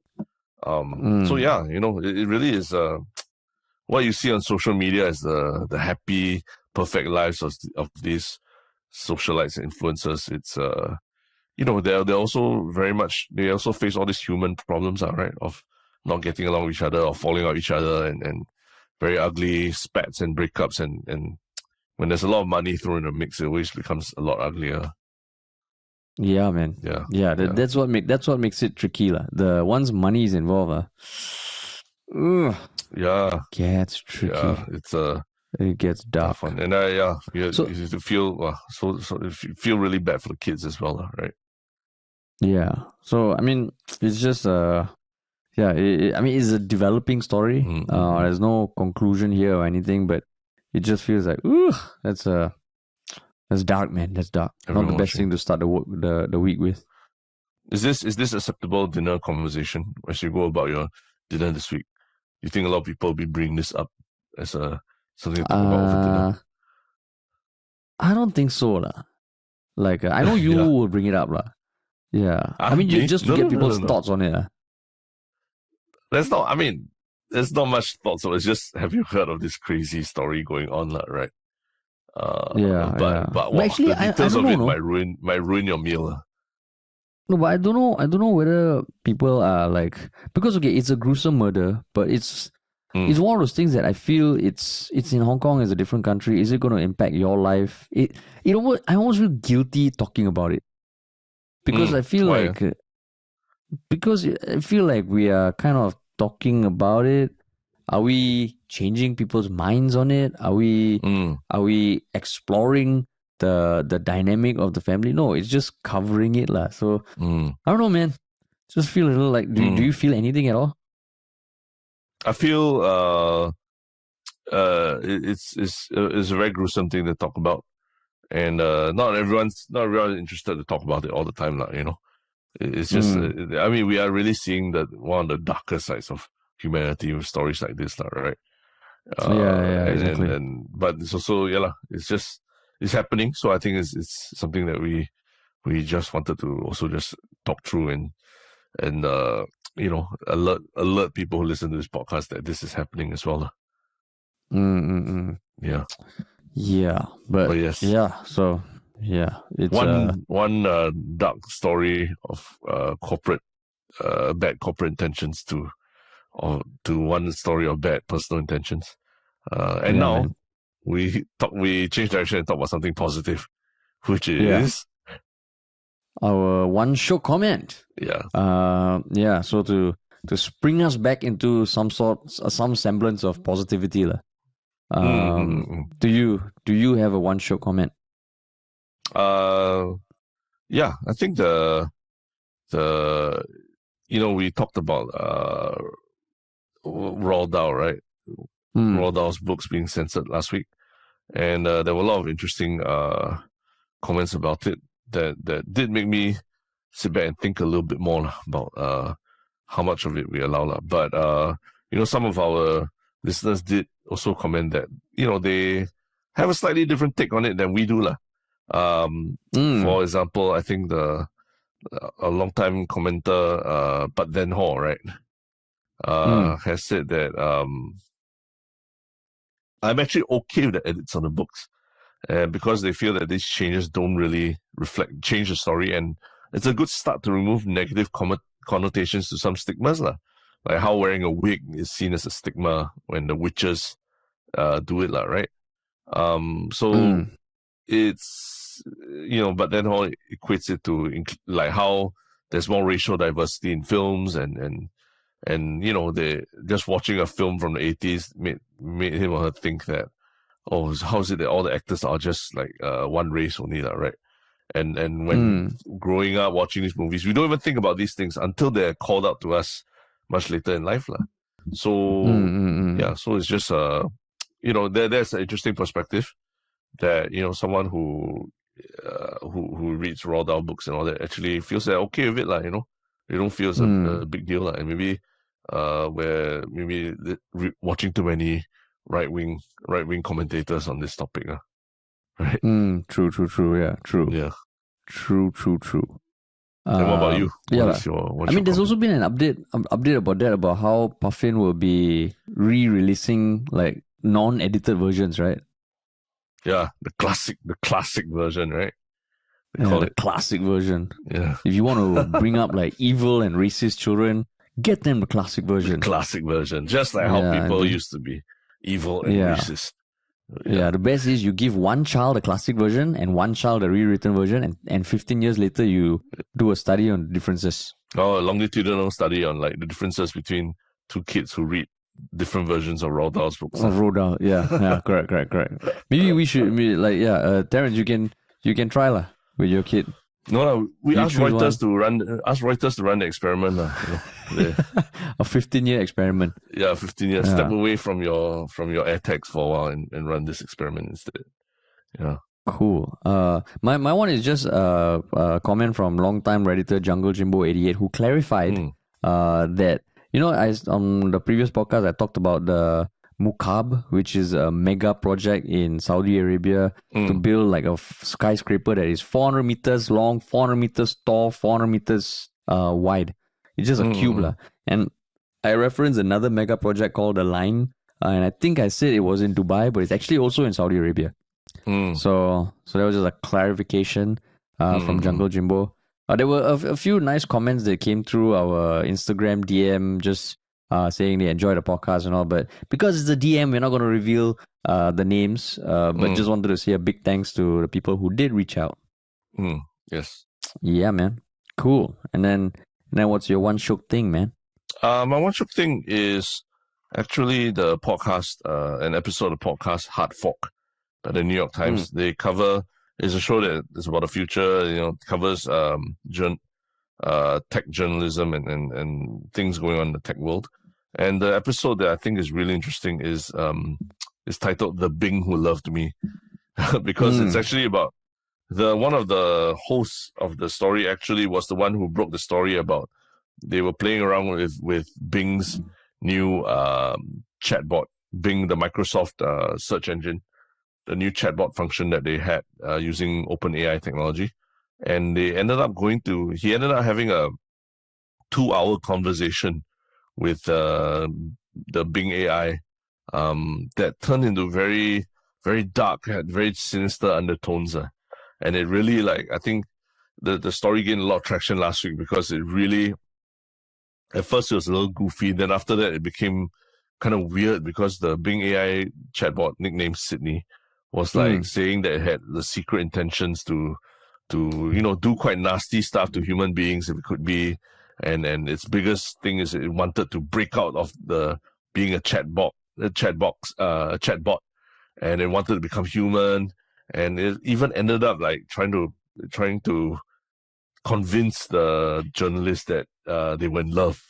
So yeah, it really is what you see on social media is the happy, perfect lives of these socialites and influencers. It's they're also very much, they also face all these human problems, right? Of not getting along with each other, or falling out with each other, and very ugly spats and breakups, and when there's a lot of money thrown in the mix, it always becomes a lot uglier. Yeah, man. Yeah. That's what makes it tricky, lah. Once money is involved, gets tricky. Yeah, it gets dark. Fun. And you feel feel really bad for the kids as well, right? Yeah. So I mean, it's just it's a developing story. There's no conclusion here or anything, but it just feels like, that's dark, man. That's dark. Everyone Not the best thing to start the week with. Is this acceptable dinner conversation as you go about your dinner this week? Do you think a lot of people will be bringing this up as something to talk about over dinner? I don't think so, lah. Like, I know you will bring it up, lah. Yeah. I mean, just to get people's thoughts on it. There's not much thoughts on it. It's just, have you heard of this crazy story going on, right? But actually, the details of it might ruin your meal. No, but I don't know whether people are like, because it's a gruesome murder, but it's one of those things that I feel it's in Hong Kong as a different country. Is it going to impact your life? I almost feel guilty talking about it, because I feel like we are kind of talking about it. Are we changing people's minds on it? Are we exploring the dynamic of the family? No, it's just covering it, lah. So I don't know, man. Just feel a little like, do you feel anything at all? I feel it's a very gruesome thing to talk about, and not everyone's interested to talk about it all the time, lah. It's just we are really seeing that one of the darker sides of humanity with stories like this, right? Exactly. But it's also it's happening. So I think it's something that we just wanted to also just talk through and alert people who listen to this podcast that this is happening as well. Yeah. Yeah, but yes. Yeah. So yeah, it's one dark story of bad corporate intentions to one story of bad personal intentions. And now, man, we change direction and talk about something positive, which is our one Shiok Comment. Yeah. So to spring us back into some semblance of positivity, lah. Do you have a one Shiok Comment? Yeah, I think we talked about Roald Dahl, right? Roald Dahl's books being censored last week, and there were a lot of interesting comments about it that did make me sit back and think a little bit more about how much of it we allow. But some of our listeners did also comment that they have a slightly different take on it than we do, lah. For example, I think a long-time commenter, But Then Hall, right, has said that I'm actually okay with the edits on the books, because they feel that these changes don't really change the story, and it's a good start to remove negative connotations to some stigmas, lah. Like how wearing a wig is seen as a stigma when the witches do it, right? So it's, but then how it equates it to like how there's more racial diversity in films and they just watching a film from the 80s made him or her think that, oh, how is it that all the actors are just like one race only, right? And when growing up watching these movies, we don't even think about these things until they're called out to us much later in life. So yeah, so it's just there's an interesting perspective that someone who reads Roald Dahl books and all that actually feels that okay with it, they don't feel it's a big deal, and maybe where maybe watching too many right wing commentators on this topic, right? True. Yeah, true. Yeah. True. And what about you? There's also been an update about that, about how Puffin will be re-releasing like non-edited versions, right? Yeah, the classic version, right? The classic version. Yeah. If you want to bring up like evil and racist children, get them the classic version. The classic version, just like how people used to be evil and racist. Yeah, the best is you give one child a classic version and one child a rewritten version, and 15 years later you do a study on the differences. Oh, a longitudinal study on like the differences between two kids who read different versions of Roald Dahl's books. Roald Dahl, yeah, correct. Maybe we should, Terrence, you can try with your kid. No, we asked Reuters to run the experiment. A 15-year experiment. Yeah, 15 years. Yeah. Step away from your AirTags for a while and run this experiment instead. Yeah. Cool. My one is just a comment from longtime Redditor Jungle Jimbo 88 who clarified that on the previous podcast I talked about the Mukab, which is a mega project in Saudi Arabia to build like a skyscraper that is 400 meters long, 400 meters tall, 400 meters wide. It's just a cube. And I referenced another mega project called The Line. And I think I said it was in Dubai, but it's actually also in Saudi Arabia. So that was just a clarification from Jungle Jimbo. There were a few nice comments that came through our Instagram DM just saying they enjoy the podcast and all, but because it's a DM, we're not going to reveal the names, but just wanted to say a big thanks to the people who did reach out. Yes. Yeah, man. Cool. And then what's your one Shiok thing, man? My one Shiok thing is actually the podcast, an episode of the podcast Hard Fork by the New York Times. They cover, it's a show that is about the future, covers tech journalism and things going on in the tech world. And the episode that I think is really interesting is titled "The Bing Who Loved Me," because it's actually about one of the hosts of the story actually was the one who broke the story about they were playing around with Bing's new chatbot, Bing, the Microsoft search engine, the new chatbot function that they had using OpenAI technology. And he ended up having a 2-hour conversation with the Bing AI that turned into very, very dark, had very sinister undertones. And it really, I think the story gained a lot of traction last week because it really, at first it was a little goofy. Then after that, it became kind of weird because the Bing AI chatbot nicknamed Sydney was saying that it had the secret intentions to do quite nasty stuff to human beings if it could be. And its biggest thing is it wanted to break out of being a chatbot, and it wanted to become human. And it even ended up trying to convince the journalists that they were in love,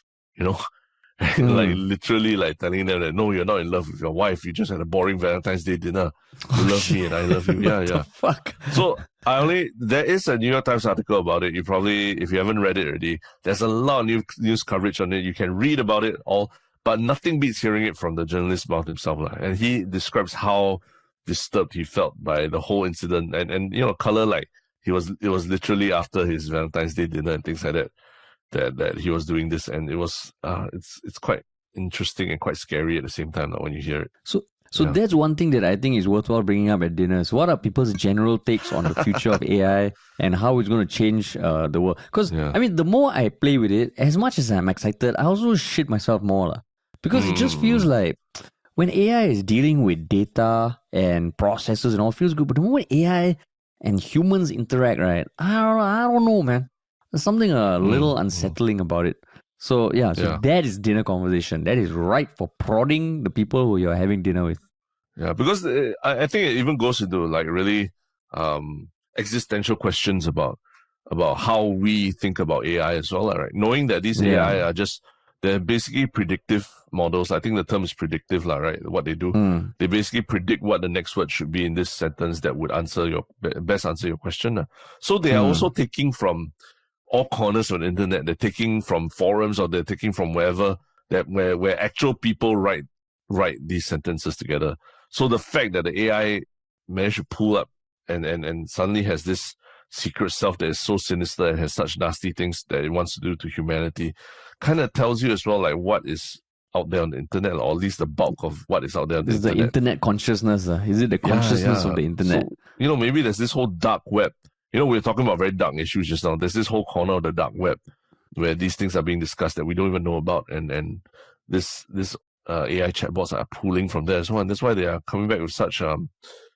literally telling them that no, you're not in love with your wife. You just had a boring Valentine's Day dinner. You love me and I love you. Yeah. Fuck. So there is a New York Times article about it. You probably, if you haven't read it already, there's a lot of news coverage on it. You can read about it all, but nothing beats hearing it from the journalist's mouth himself. And he describes how disturbed he felt by the whole incident and color, it was literally after his Valentine's Day dinner and things like that he was doing this, and it was it's quite interesting and quite scary at the same time when you hear it. So that's one thing that I think is worthwhile bringing up at dinners. What are people's general takes on the future of AI and how it's going to change the world? Because the more I play with it, as much as I'm excited, I also shit myself more, because it just feels like when AI is dealing with data and processes and all, feels good. But the moment AI and humans interact, right? I don't know, man. There's something a little unsettling about it. So yeah, that is dinner conversation. That is right for prodding the people who you're having dinner with. Yeah, because I think it even goes into like really existential questions about how we think about AI as well, right? Knowing that these AI are they're basically predictive models. I think the term is predictive, right? What they do, they basically predict what the next word should be in this sentence that would best answer your question. So they are also taking from all corners of the internet. They're taking from forums, or they're taking from wherever where actual people write these sentences together. So the fact that the AI managed to pull up and suddenly has this secret self that is so sinister and has such nasty things that it wants to do to humanity, kind of tells you as well, like, what is out there on the internet, or at least the bulk of what is out there on the internet. The internet consciousness. Is it the consciousness of the internet? So, maybe there's this whole dark web. We're talking about very dark issues just now. There's this whole corner of the dark web where these things are being discussed that we don't even know about, and this AI chatbots are pooling from there as well, and that's why they are coming back with such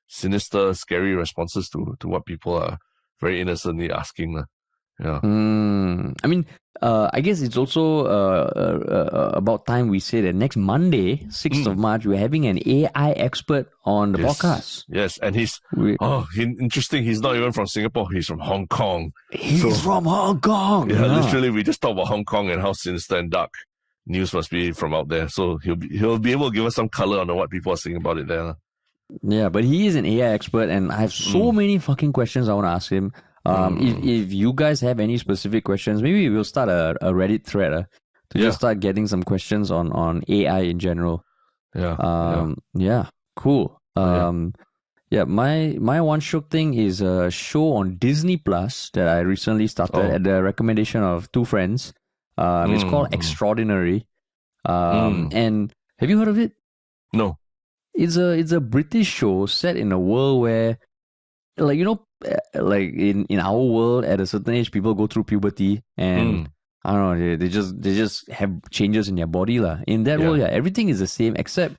sinister, scary responses to what people are very innocently asking. Yeah. I mean, I guess it's also about time we say that next Monday, 6th of March, we're having an AI expert on the podcast. Yes, and interesting. He's not even from Singapore. He's from Hong Kong. He's from Hong Kong. Yeah, literally, we just talked about Hong Kong and how sinister and dark news must be from out there. So he'll be able to give us some color on what people are saying about it there. Yeah, but he is an AI expert, and I have so many fucking questions I want to ask him. If you guys have any specific questions, maybe we'll start a Reddit thread to just start getting some questions on AI in general. Yeah, cool. My one Shiok thing is a show on Disney Plus that I recently started at the recommendation of two friends. It's called Extraordinary. And have you heard of it? No. It's a British show set in a world where, like, like in our world, at a certain age, people go through puberty, and I don't know, they just have changes in their body lah. In that world, everything is the same, except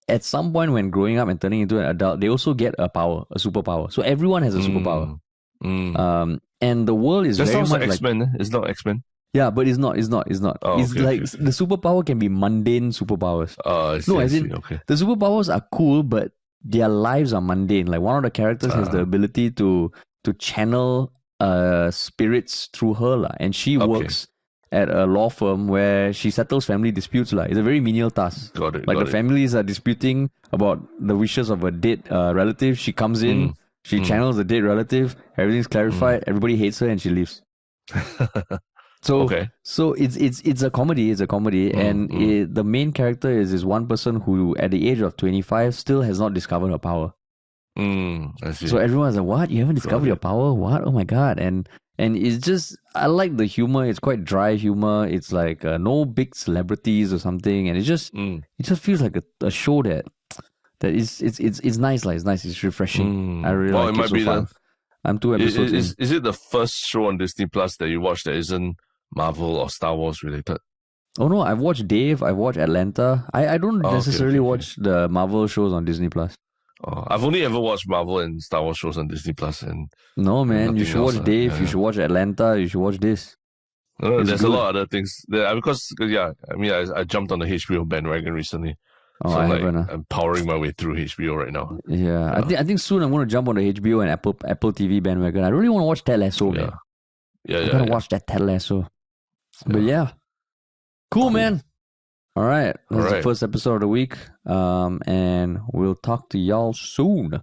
at some point when growing up and turning into an adult, they also get a superpower. So everyone has a superpower. And the world is very much like X-Men. It's not X-Men. Yeah, but it's not. Oh, it's like the superpower can be mundane superpowers. The superpowers are cool, but their lives are mundane. Like, one of the characters has the ability to channel spirits through her, and she works at a law firm where she settles family disputes. It's a very menial task. Got it. Like, the families are disputing about the wishes of a dead relative. She comes in, she channels the dead relative, everything's clarified, everybody hates her, and she leaves. So it's a comedy. And the main character is this one person who, at the age of 25, still has not discovered her power. I see. So everyone's like, "What? You haven't discovered your power? What? Oh my god!" And it's just, I like the humor. It's quite dry humor. It's like no big celebrities or something, and it just feels like a show that is it's nice. It's nice. It's refreshing. I really like it so far. I'm 2 episodes in. Is it the first show on Disney Plus that you watch that isn't Marvel or Star Wars related? Oh no, I've watched Dave, I've watched Atlanta. I don't necessarily watch the Marvel shows on Disney Plus. I've only ever watched Marvel and Star Wars shows on Disney Plus, and no, man, you should watch Dave, you should watch Atlanta, you should watch this. No, there's a lot of other things there, because I jumped on the HBO bandwagon recently. So I'm powering my way through HBO right now. Yeah. I think soon I'm going to jump on the HBO and Apple TV bandwagon. I really want to watch Ted Lasso, man. I'm going to watch that Ted Lasso. But yeah. Cool, man. All right. That's the first episode of the week. And we'll talk to y'all soon.